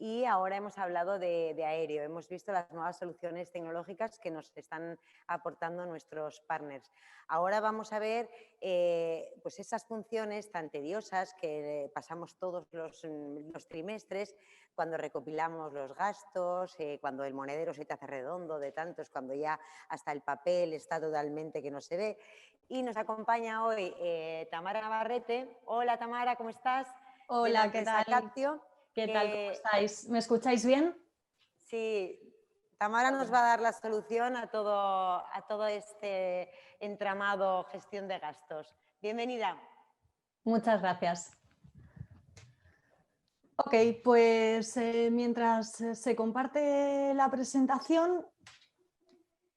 y ahora hemos hablado de aéreo. Hemos visto las nuevas soluciones tecnológicas que nos están aportando nuestros partners. Ahora vamos a ver pues esas funciones tan tediosas que pasamos todos los trimestres cuando recopilamos los gastos, cuando el monedero se te hace redondo de tantos, cuando ya hasta el papel está totalmente que no se ve. Y nos acompaña hoy Tamara Navarrete. Hola Tamara, ¿cómo estás? Hola, ¿qué tal? Captio. ¿Qué tal? ¿Cómo estáis? ¿Me escucháis bien? Sí, Tamara nos va a dar la solución a todo este entramado gestión de gastos. Bienvenida. Muchas gracias. Ok, pues mientras se comparte la presentación,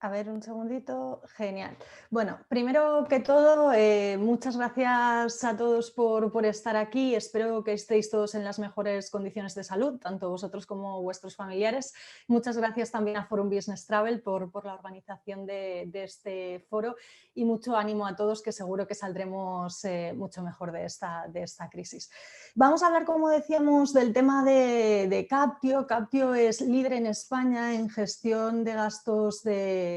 A ver, un segundito. Genial. Bueno, primero que todo, muchas gracias a todos por estar aquí. Espero que estéis todos en las mejores condiciones de salud, tanto vosotros como vuestros familiares. Muchas gracias también a Forum Business Travel por la organización de este foro y mucho ánimo a todos, que seguro que saldremos mucho mejor de esta crisis. Vamos a hablar, como decíamos, del tema de Captio. Captio es líder en España en gestión de gastos de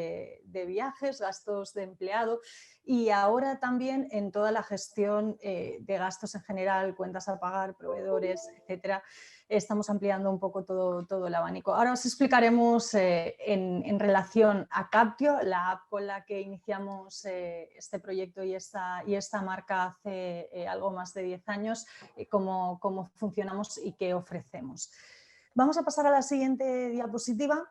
viajes, gastos de empleado y ahora también en toda la gestión de gastos en general, cuentas a pagar, proveedores, etcétera. Estamos ampliando un poco todo el abanico. Ahora os explicaremos en relación a Captio, la app con la que iniciamos este proyecto y esta marca hace algo más de 10 años, cómo funcionamos y qué ofrecemos. Vamos a pasar a la siguiente diapositiva.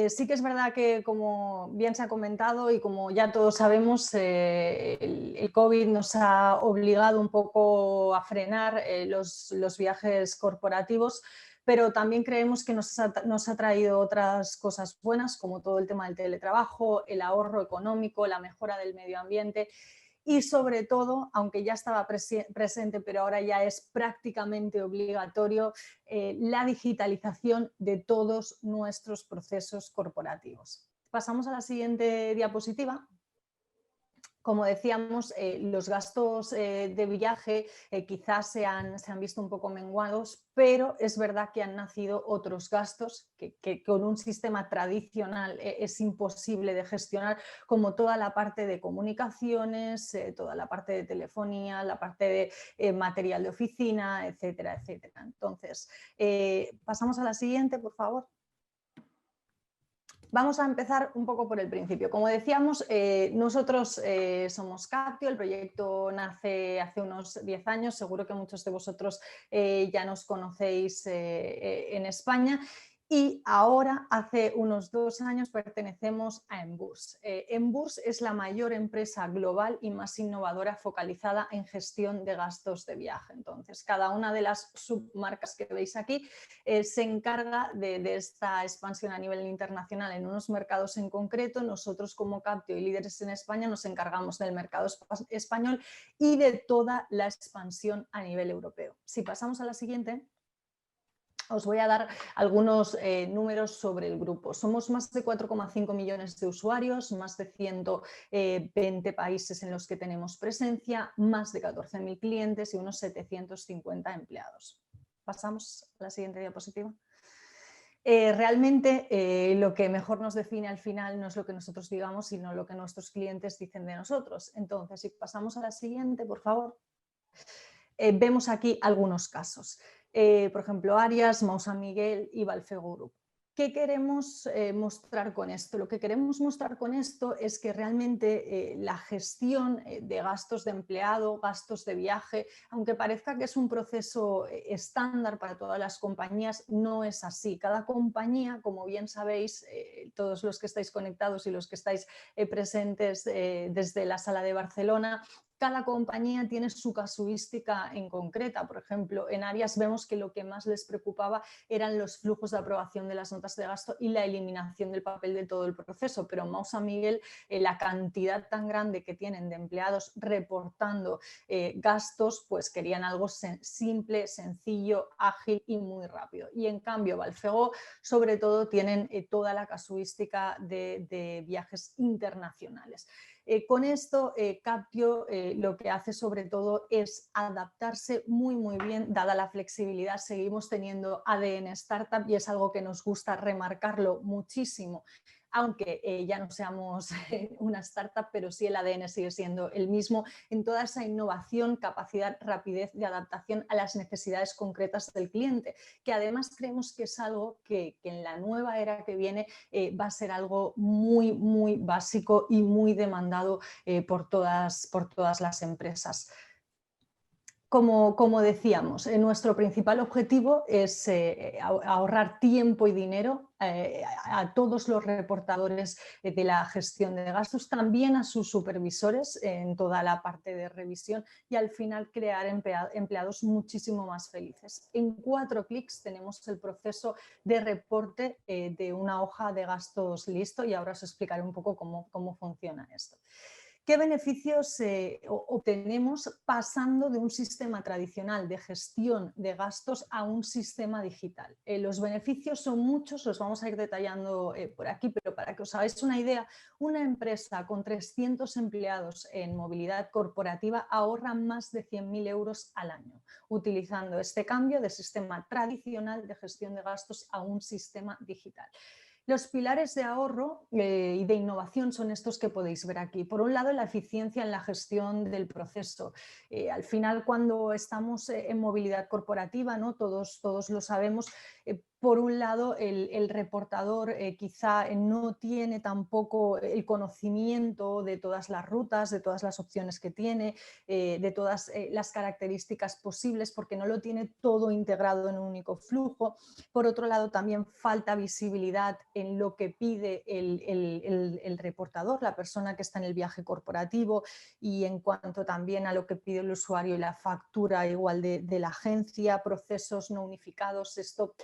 Sí que es verdad que, como bien se ha comentado y como ya todos sabemos, el COVID nos ha obligado un poco a frenar los viajes corporativos, pero también creemos que nos ha traído otras cosas buenas, como todo el tema del teletrabajo, el ahorro económico, la mejora del medio ambiente. Y sobre todo, aunque ya estaba presente, pero ahora ya es prácticamente obligatorio, la digitalización de todos nuestros procesos corporativos. Pasamos a la siguiente diapositiva. Como decíamos, los gastos de viaje quizás se han visto un poco menguados, pero es verdad que han nacido otros gastos que con un sistema tradicional es imposible de gestionar, como toda la parte de comunicaciones, toda la parte de telefonía, la parte de material de oficina, etcétera, etcétera. Entonces, pasamos a la siguiente, por favor. Vamos a empezar un poco por el principio. Como decíamos, nosotros somos Captio, el proyecto nace hace unos 10 años, seguro que muchos de vosotros ya nos conocéis en España. Y ahora, hace unos 2 años, pertenecemos a Enburs. Enburs es la mayor empresa global y más innovadora focalizada en gestión de gastos de viaje. Entonces, cada una de las submarcas que veis aquí se encarga de esta expansión a nivel internacional en unos mercados en concreto. Nosotros, como Captio y líderes en España, nos encargamos del mercado español y de toda la expansión a nivel europeo. Si pasamos a la siguiente, os voy a dar algunos números sobre el grupo. Somos más de 4,5 millones de usuarios, más de 120 países en los que tenemos presencia, más de 14.000 clientes y unos 750 empleados. Pasamos a la siguiente diapositiva. Realmente lo que mejor nos define al final no es lo que nosotros digamos, sino lo que nuestros clientes dicen de nosotros. Entonces, si pasamos a la siguiente, por favor. Vemos aquí algunos casos. Por ejemplo, Arias, Mau San Miguel y Valfego Group. ¿Qué queremos mostrar con esto? Lo que queremos mostrar con esto es que realmente la gestión de gastos de empleado, gastos de viaje, aunque parezca que es un proceso estándar para todas las compañías, no es así. Cada compañía, como bien sabéis, todos los que estáis conectados y los que estáis presentes desde la sala de Barcelona, cada compañía tiene su casuística en concreta. Por ejemplo, en Arias vemos que lo que más les preocupaba eran los flujos de aprobación de las notas de gasto y la eliminación del papel de todo el proceso, pero en Mau San Miguel la cantidad tan grande que tienen de empleados reportando gastos, pues querían algo simple, sencillo, ágil y muy rápido. Y en cambio Valfego, sobre todo, tienen toda la casuística de viajes internacionales. Con esto, Captio lo que hace sobre todo es adaptarse muy bien, dada la flexibilidad. Seguimos teniendo ADN Startup y es algo que nos gusta remarcarlo muchísimo, aunque ya no seamos una startup, pero sí el ADN sigue siendo el mismo en toda esa innovación, capacidad, rapidez de adaptación a las necesidades concretas del cliente, que además creemos que es algo que en la nueva era que viene va a ser algo muy básico y muy demandado por todas las empresas. Como decíamos, nuestro principal objetivo es ahorrar tiempo y dinero a todos los reportadores de la gestión de gastos, también a sus supervisores en toda la parte de revisión y al final crear empleados muchísimo más felices. En 4 clics tenemos el proceso de reporte de una hoja de gastos listo y ahora os explicaré un poco cómo funciona esto. ¿Qué beneficios obtenemos pasando de un sistema tradicional de gestión de gastos a un sistema digital? Los beneficios son muchos, los vamos a ir detallando por aquí, pero para que os hagáis una idea, una empresa con 300 empleados en movilidad corporativa ahorra más de 100.000 euros al año, utilizando este cambio de sistema tradicional de gestión de gastos a un sistema digital. Los pilares de ahorro y de innovación son estos que podéis ver aquí. Por un lado, la eficiencia en la gestión del proceso. Al final, cuando estamos en movilidad corporativa, ¿no? Todos lo sabemos, por un lado, el reportador quizá no tiene tampoco el conocimiento de todas las rutas, de todas las opciones que tiene, de todas las características posibles, porque no lo tiene todo integrado en un único flujo. Por otro lado, también falta visibilidad en lo que pide el reportador, la persona que está en el viaje corporativo, y en cuanto también a lo que pide el usuario y la factura igual de la agencia, procesos no unificados. Esto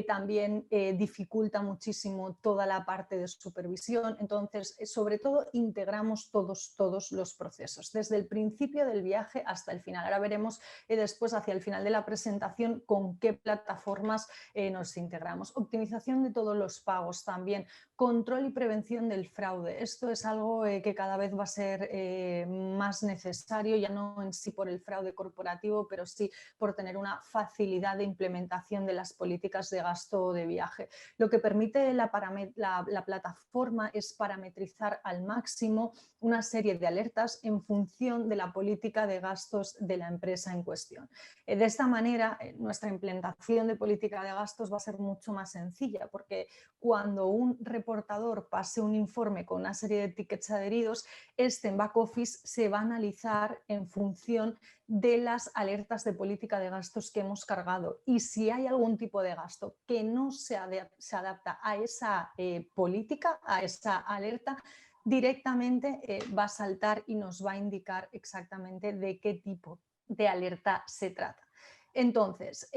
también dificulta muchísimo toda la parte de supervisión. Entonces, sobre todo, integramos todos los procesos, desde el principio del viaje hasta el final. Ahora veremos después, hacia el final de la presentación, con qué plataformas nos integramos. Optimización de todos los pagos también, control y prevención del fraude. Esto es algo que cada vez va a ser más necesario, ya no en sí por el fraude corporativo, pero sí por tener una facilidad de implementación de las políticas de gasto de viaje. Lo que permite la plataforma es parametrizar al máximo una serie de alertas en función de la política de gastos de la empresa en cuestión. De esta manera, nuestra implementación de política de gastos va a ser mucho más sencilla, porque cuando un reportador pase un informe con una serie de tickets adheridos, este en back office se va a analizar en función de las alertas de política de gastos que hemos cargado, y si hay algún tipo de gasto que no se adapta a esa política, a esa alerta, directamente va a saltar y nos va a indicar exactamente de qué tipo de alerta se trata. Entonces,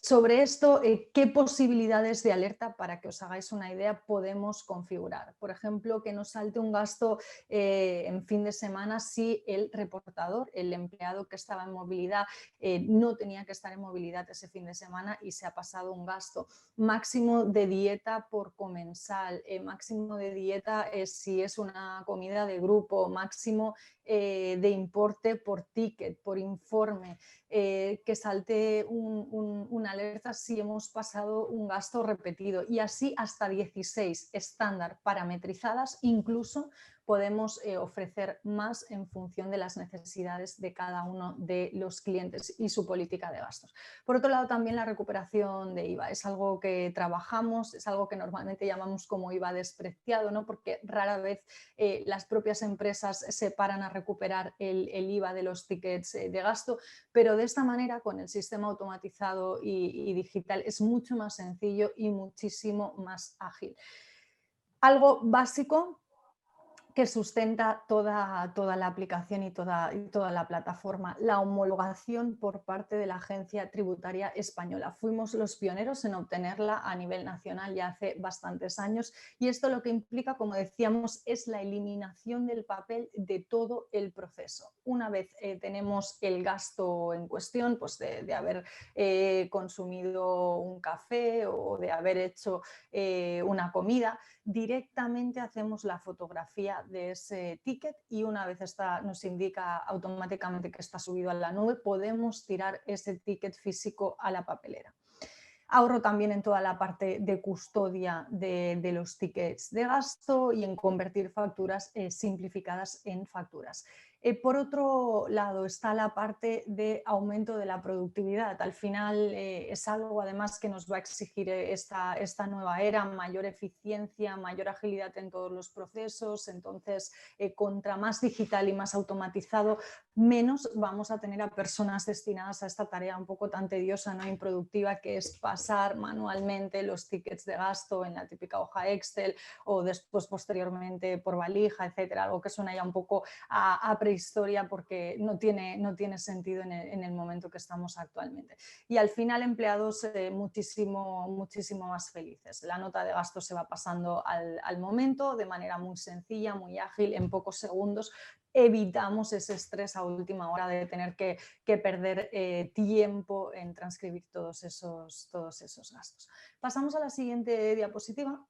sobre esto, ¿qué posibilidades de alerta, para que os hagáis una idea, podemos configurar? Por ejemplo, que nos salte un gasto en fin de semana si el reportador, el empleado que estaba en movilidad, no tenía que estar en movilidad ese fin de semana y se ha pasado un gasto. Máximo de dieta por comensal, máximo de dieta si es una comida de grupo, máximo de importe por ticket, por informe. Que salte una alerta si hemos pasado un gasto repetido, y así hasta 16 estándar parametrizadas. Incluso podemos ofrecer más en función de las necesidades de cada uno de los clientes y su política de gastos. Por otro lado, también la recuperación de IVA es algo que trabajamos, es algo que normalmente llamamos como IVA despreciado, ¿no? Porque rara vez las propias empresas se paran a recuperar el IVA de los tickets de gasto, pero de esta manera, con el sistema automatizado y digital, es mucho más sencillo y muchísimo más ágil. Algo básico que sustenta toda la aplicación y toda la plataforma, la homologación por parte de la Agencia Tributaria Española. Fuimos los pioneros en obtenerla a nivel nacional ya hace bastantes años, y esto lo que implica, como decíamos, es la eliminación del papel de todo el proceso. Una vez tenemos el gasto en cuestión, pues de haber consumido un café o de haber hecho una comida, directamente hacemos la fotografía de ese ticket, y una vez nos indica automáticamente que está subido a la nube, podemos tirar ese ticket físico a la papelera. Ahorro también en toda la parte de custodia de los tickets de gasto y en convertir facturas simplificadas en facturas. Por otro lado está la parte de aumento de la productividad. Al final es algo además que nos va a exigir esta nueva era, mayor eficiencia, mayor agilidad en todos los procesos. Entonces, contra más digital y más automatizado, menos vamos a tener a personas destinadas a esta tarea un poco tan tediosa, ¿no? Improductiva, que es pasar manualmente los tickets de gasto en la típica hoja Excel o después posteriormente por valija, etcétera. Algo que suena ya un poco a prehistoria porque no tiene sentido en el momento que estamos actualmente. Y al final empleados muchísimo más felices. La nota de gasto se va pasando al momento de manera muy sencilla, muy ágil, en pocos segundos. Evitamos ese estrés a última hora de tener que perder tiempo en transcribir todos esos gastos. Pasamos a la siguiente diapositiva.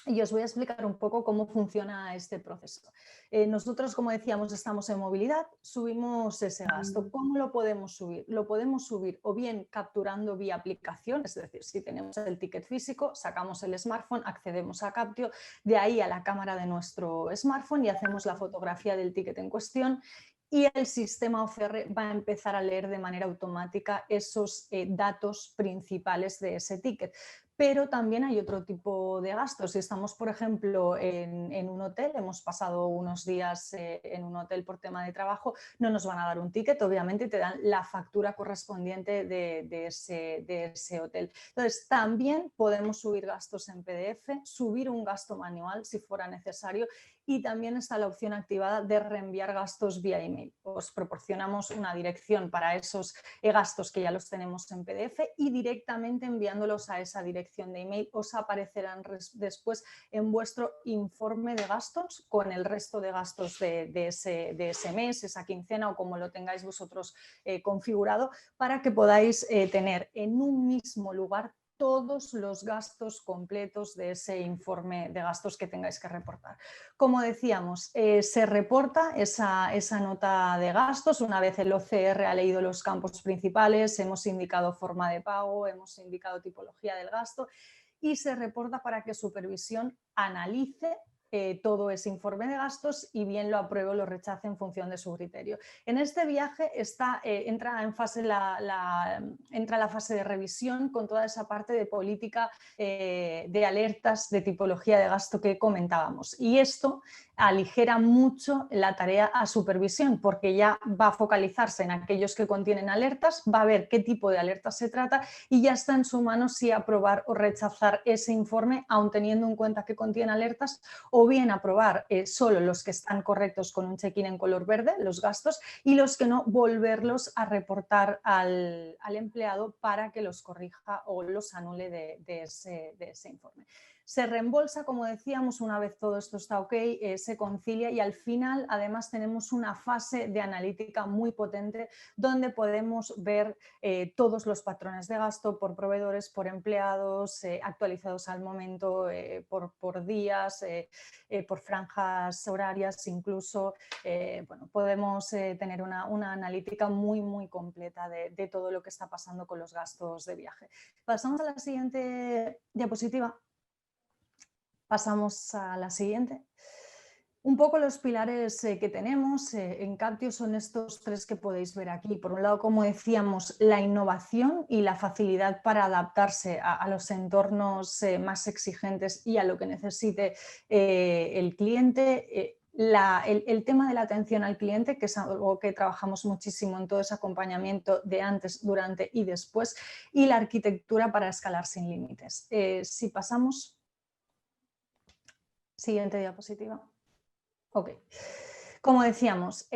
Y os voy a explicar un poco cómo funciona este proceso. Nosotros, como decíamos, estamos en movilidad, subimos ese gasto. ¿Cómo lo podemos subir? Lo podemos subir o bien capturando vía aplicación, es decir, si tenemos el ticket físico, sacamos el smartphone, accedemos a Captio, de ahí a la cámara de nuestro smartphone y hacemos la fotografía del ticket en cuestión. Y el sistema OCR va a empezar a leer de manera automática esos datos principales de ese ticket. Pero también hay otro tipo de gastos. Si estamos, por ejemplo, en un hotel, hemos pasado unos días en un hotel por tema de trabajo, no nos van a dar un ticket, obviamente te dan la factura correspondiente de ese hotel. Entonces, también podemos subir gastos en PDF, subir un gasto manual si fuera necesario, y también está la opción activada de reenviar gastos vía email. Os proporcionamos una dirección para esos gastos que ya los tenemos en PDF y directamente enviándolos a esa dirección de email os aparecerán después en vuestro informe de gastos con el resto de gastos de ese mes, esa quincena o como lo tengáis vosotros configurado, para que podáis tener en un mismo lugar todos los gastos completos de ese informe de gastos que tengáis que reportar. Como decíamos, se reporta esa nota de gastos una vez el OCR ha leído los campos principales, hemos indicado forma de pago, hemos indicado tipología del gasto y se reporta para que Supervisión analice todo ese informe de gastos y bien lo apruebe o lo rechace en función de su criterio. En este viaje entra la fase de revisión con toda esa parte de política de alertas de tipología de gasto que comentábamos. Y esto aligera mucho la tarea a Supervisión porque ya va a focalizarse en aquellos que contienen alertas, va a ver qué tipo de alertas se trata y ya está en su mano si aprobar o rechazar ese informe, aun teniendo en cuenta que contiene alertas, o bien aprobar solo los que están correctos con un check-in en color verde, los gastos, y los que no, volverlos a reportar al empleado para que los corrija o los anule de ese informe. Se reembolsa, como decíamos, una vez todo esto está ok, se concilia y al final además tenemos una fase de analítica muy potente donde podemos ver todos los patrones de gasto por proveedores, por empleados, actualizados al momento, por días, por franjas horarias incluso. Bueno, podemos tener una analítica muy completa de todo lo que está pasando con los gastos de viaje. Pasamos a la siguiente diapositiva. Pasamos a la siguiente. Un poco los pilares que tenemos en Captio son estos tres que podéis ver aquí. Por un lado, como decíamos, la innovación y la facilidad para adaptarse a los entornos más exigentes y a lo que necesite el cliente. El tema de la atención al cliente, que es algo que trabajamos muchísimo en todo ese acompañamiento de antes, durante y después, y la arquitectura para escalar sin límites. Si pasamos... Siguiente diapositiva. Ok. Como decíamos,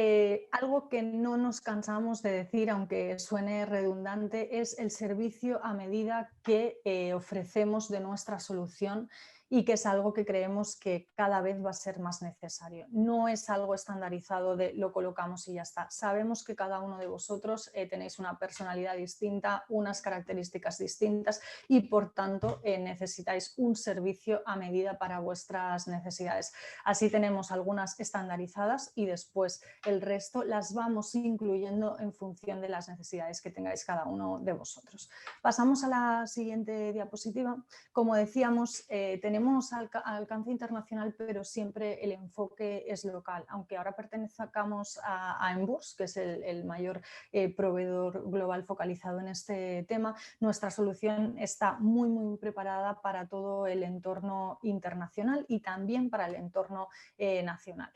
algo que no nos cansamos de decir, aunque suene redundante, es el servicio a medida que ofrecemos de nuestra solución y que es algo que creemos que cada vez va a ser más necesario. No es algo estandarizado de lo colocamos y ya está. Sabemos que cada uno de vosotros tenéis una personalidad distinta, unas características distintas y por tanto necesitáis un servicio a medida para vuestras necesidades. Así tenemos algunas estandarizadas y después el resto las vamos incluyendo en función de las necesidades que tengáis cada uno de vosotros. Pasamos a la siguiente diapositiva. Como decíamos, tenemos tenemos alcance internacional, pero siempre el enfoque es local. Aunque ahora pertenezcamos a Embus, que es el mayor proveedor global focalizado en este tema, nuestra solución está muy preparada para todo el entorno internacional y también para el entorno nacional.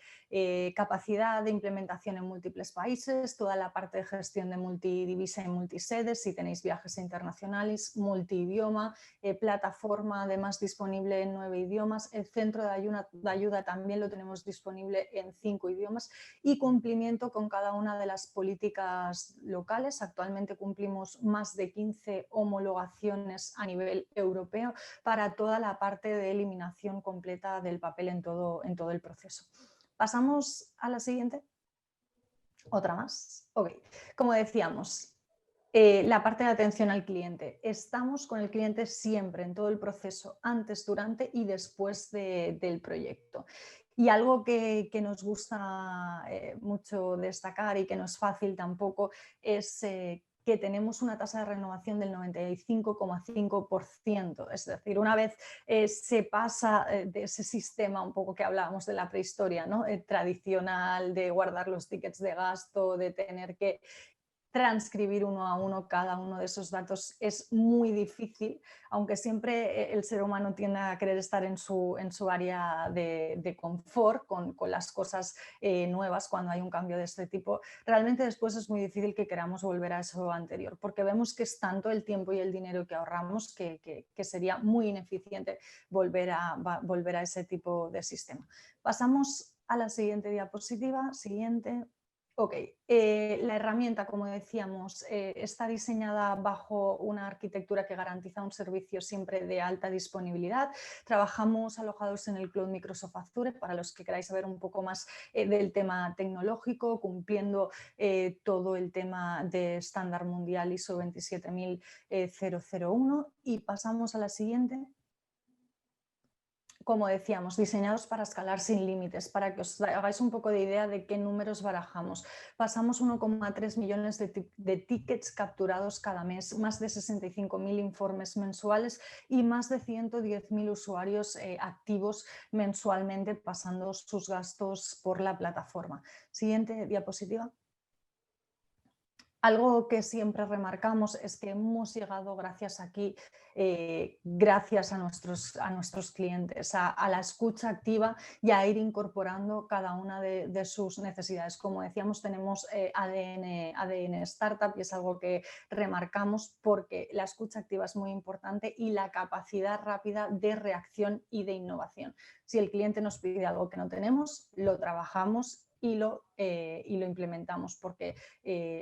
Capacidad de implementación en múltiples países, toda la parte de gestión de multidivisa y multisedes, si tenéis viajes internacionales, multiidioma, plataforma además disponible en 9 idiomas, el centro de ayuda también lo tenemos disponible en 5 idiomas y cumplimiento con cada una de las políticas locales. Actualmente cumplimos más de 15 homologaciones a nivel europeo para toda la parte de eliminación completa del papel en todo el proceso. Pasamos a la siguiente. Otra más. Ok. Como decíamos, la parte de atención al cliente. Estamos con el cliente siempre en todo el proceso, antes, durante y después del proyecto. Y algo que nos gusta mucho destacar y que no es fácil tampoco es que tenemos una tasa de renovación del 95,5%. Es decir, una vez se pasa de ese sistema un poco que hablábamos de la prehistoria, ¿no? Tradicional, de guardar los tickets de gasto, de tener que transcribir uno a uno cada uno de esos datos es muy difícil, aunque siempre el ser humano tiende a querer estar en su área de confort con las cosas nuevas cuando hay un cambio de este tipo. Realmente después es muy difícil que queramos volver a eso anterior, porque vemos que es tanto el tiempo y el dinero que ahorramos que sería muy ineficiente volver a ese tipo de sistema. Pasamos a la siguiente diapositiva. Siguiente. Ok, la herramienta, como decíamos, está diseñada bajo una arquitectura que garantiza un servicio siempre de alta disponibilidad. Trabajamos alojados en el Cloud Microsoft Azure, para los que queráis saber un poco más del tema tecnológico, cumpliendo todo el tema de estándar mundial ISO 27001. Y pasamos a la siguiente. Como decíamos, diseñados para escalar sin límites, para que os hagáis un poco de idea de qué números barajamos. Pasamos 1,3 millones de tickets capturados cada mes, más de 65.000 informes mensuales y más de 110.000 usuarios activos mensualmente pasando sus gastos por la plataforma. Siguiente diapositiva. Algo que siempre remarcamos es que hemos llegado gracias aquí, gracias a nuestros clientes, a la escucha activa y a ir incorporando cada una de sus necesidades. Como decíamos, tenemos ADN Startup y es algo que remarcamos porque la escucha activa es muy importante y la capacidad rápida de reacción y de innovación. Si el cliente nos pide algo que no tenemos, lo trabajamos y lo implementamos, porque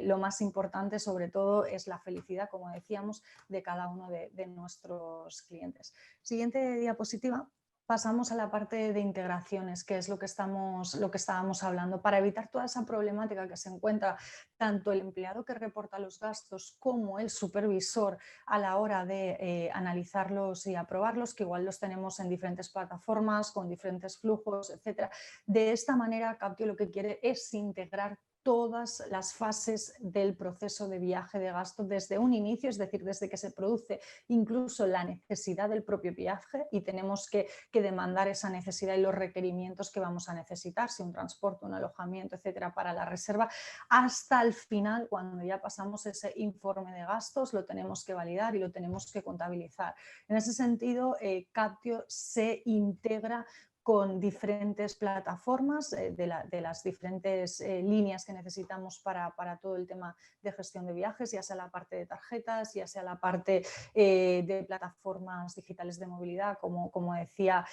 lo más importante sobre todo es la felicidad, como decíamos, de cada uno de nuestros clientes. Siguiente diapositiva. Pasamos a la parte de integraciones, que es lo que estábamos hablando, para evitar toda esa problemática que se encuentra tanto el empleado que reporta los gastos como el supervisor a la hora de analizarlos y aprobarlos, que igual los tenemos en diferentes plataformas, con diferentes flujos, etc. De esta manera, Captio lo que quiere es integrar todas las fases del proceso de viaje de gasto desde un inicio, es decir, desde que se produce incluso la necesidad del propio viaje y tenemos que demandar esa necesidad y los requerimientos que vamos a necesitar, si un transporte, un alojamiento, etcétera, para la reserva, hasta el final, cuando ya pasamos ese informe de gastos, lo tenemos que validar y lo tenemos que contabilizar. En ese sentido, Captio se integra con diferentes plataformas de las diferentes líneas que necesitamos para todo el tema de gestión de viajes, ya sea la parte de tarjetas, ya sea la parte de plataformas digitales de movilidad, como decía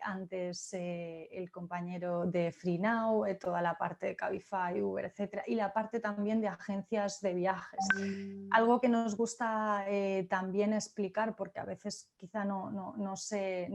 antes el compañero de FreeNow, toda la parte de Cabify, Uber, etcétera, y la parte también de agencias de viajes. Algo que nos gusta también explicar, porque a veces quizá no se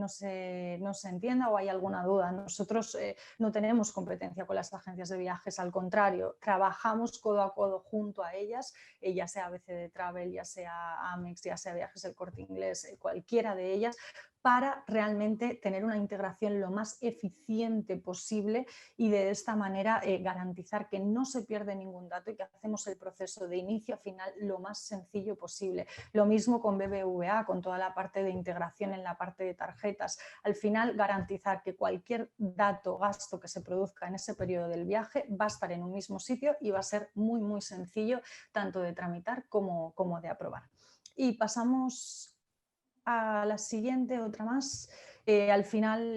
entienda o o hay alguna duda. Nosotros no tenemos competencia con las agencias de viajes, al contrario, trabajamos codo a codo junto a ellas, ya sea ABCD Travel, ya sea Amex, ya sea Viajes El Corte Inglés, cualquiera de ellas, para realmente tener una integración lo más eficiente posible y de esta manera garantizar que no se pierde ningún dato y que hacemos el proceso de inicio a final lo más sencillo posible. Lo mismo con BBVA, con toda la parte de integración en la parte de tarjetas. Al final, garantizar que cualquier dato, gasto que se produzca en ese periodo del viaje va a estar en un mismo sitio y va a ser muy, muy sencillo tanto de tramitar como de aprobar. Y pasamos a la siguiente, otra más. Al final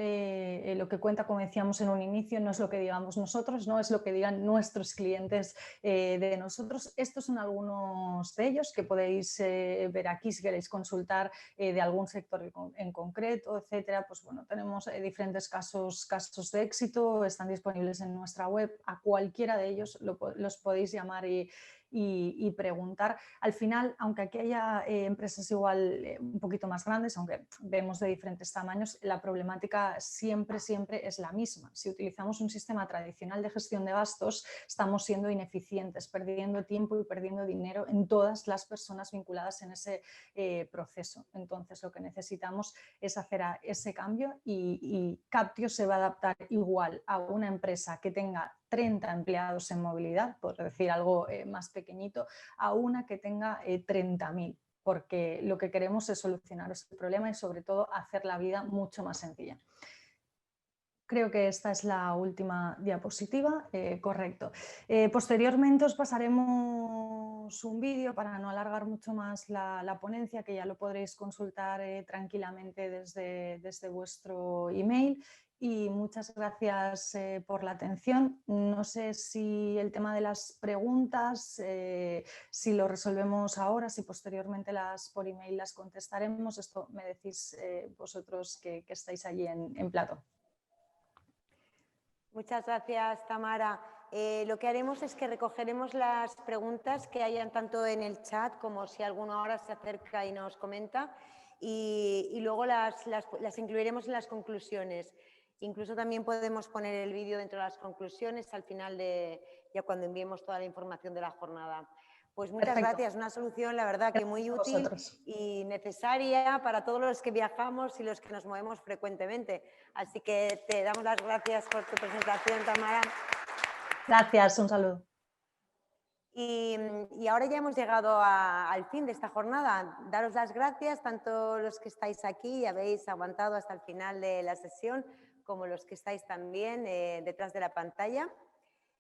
lo que cuenta, como decíamos en un inicio, no es lo que digamos nosotros, no es lo que digan nuestros clientes de nosotros. Estos son algunos de ellos que podéis ver aquí si queréis consultar de algún sector en concreto, etcétera. Pues bueno, tenemos diferentes casos de éxito, están disponibles en nuestra web. A cualquiera de ellos los podéis llamar y preguntar. Al final, aunque aquí haya empresas igual un poquito más grandes, aunque vemos de diferentes tamaños, la problemática siempre es la misma. Si utilizamos un sistema tradicional de gestión de gastos, estamos siendo ineficientes, perdiendo tiempo y perdiendo dinero en todas las personas vinculadas en ese proceso. Entonces, lo que necesitamos es hacer ese cambio y Captio se va a adaptar igual a una empresa que tenga 30 empleados en movilidad, por decir algo más pequeñito, a una que tenga 30.000, porque lo que queremos es solucionar ese problema y sobre todo hacer la vida mucho más sencilla. Creo que esta es la última diapositiva, correcto. Posteriormente os pasaremos un vídeo para no alargar mucho más la ponencia, que ya lo podréis consultar tranquilamente desde vuestro email. Y muchas gracias por la atención. No sé si el tema de las preguntas, si lo resolvemos ahora, si posteriormente por email las contestaremos. Esto me decís vosotros que estáis allí en plató. Muchas gracias, Tamara. Lo que haremos es que recogeremos las preguntas que hayan tanto en el chat como si alguno ahora se acerca y nos comenta y luego las incluiremos en las conclusiones. Incluso también podemos poner el vídeo dentro de las conclusiones al final ya cuando enviemos toda la información de la jornada. Pues muchas gracias, una solución la verdad que muy útil y necesaria para todos los que viajamos y los que nos movemos frecuentemente. Así que te damos las gracias por tu presentación, Tamara. Gracias, un saludo. Y ahora ya hemos llegado al fin de esta jornada. Daros las gracias, tanto los que estáis aquí y habéis aguantado hasta el final de la sesión, como los que estáis también detrás de la pantalla.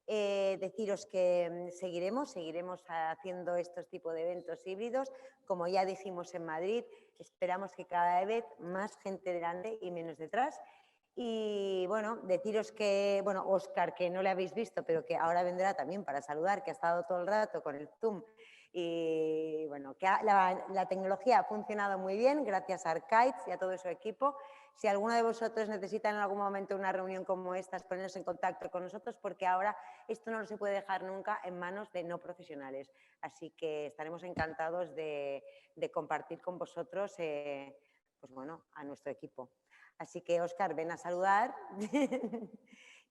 Deciros que seguiremos haciendo estos tipos de eventos híbridos. Como ya dijimos en Madrid, esperamos que cada vez más gente delante y menos detrás. Y bueno, deciros que, bueno, Óscar, que no le habéis visto, pero que ahora vendrá también para saludar, que ha estado todo el rato con el Zoom. Y bueno, que la tecnología ha funcionado muy bien gracias a Arcades y a todo su equipo. Si alguno de vosotros necesita en algún momento una reunión como esta, ponernos en contacto con nosotros, porque ahora esto no se puede dejar nunca en manos de no profesionales. Así que estaremos encantados de compartir con vosotros pues bueno, a nuestro equipo. Así que, Óscar, ven a saludar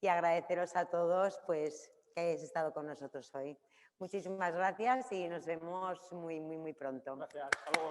y agradeceros a todos pues, que hayáis estado con nosotros hoy. Muchísimas gracias y nos vemos muy pronto. Gracias. Hasta luego.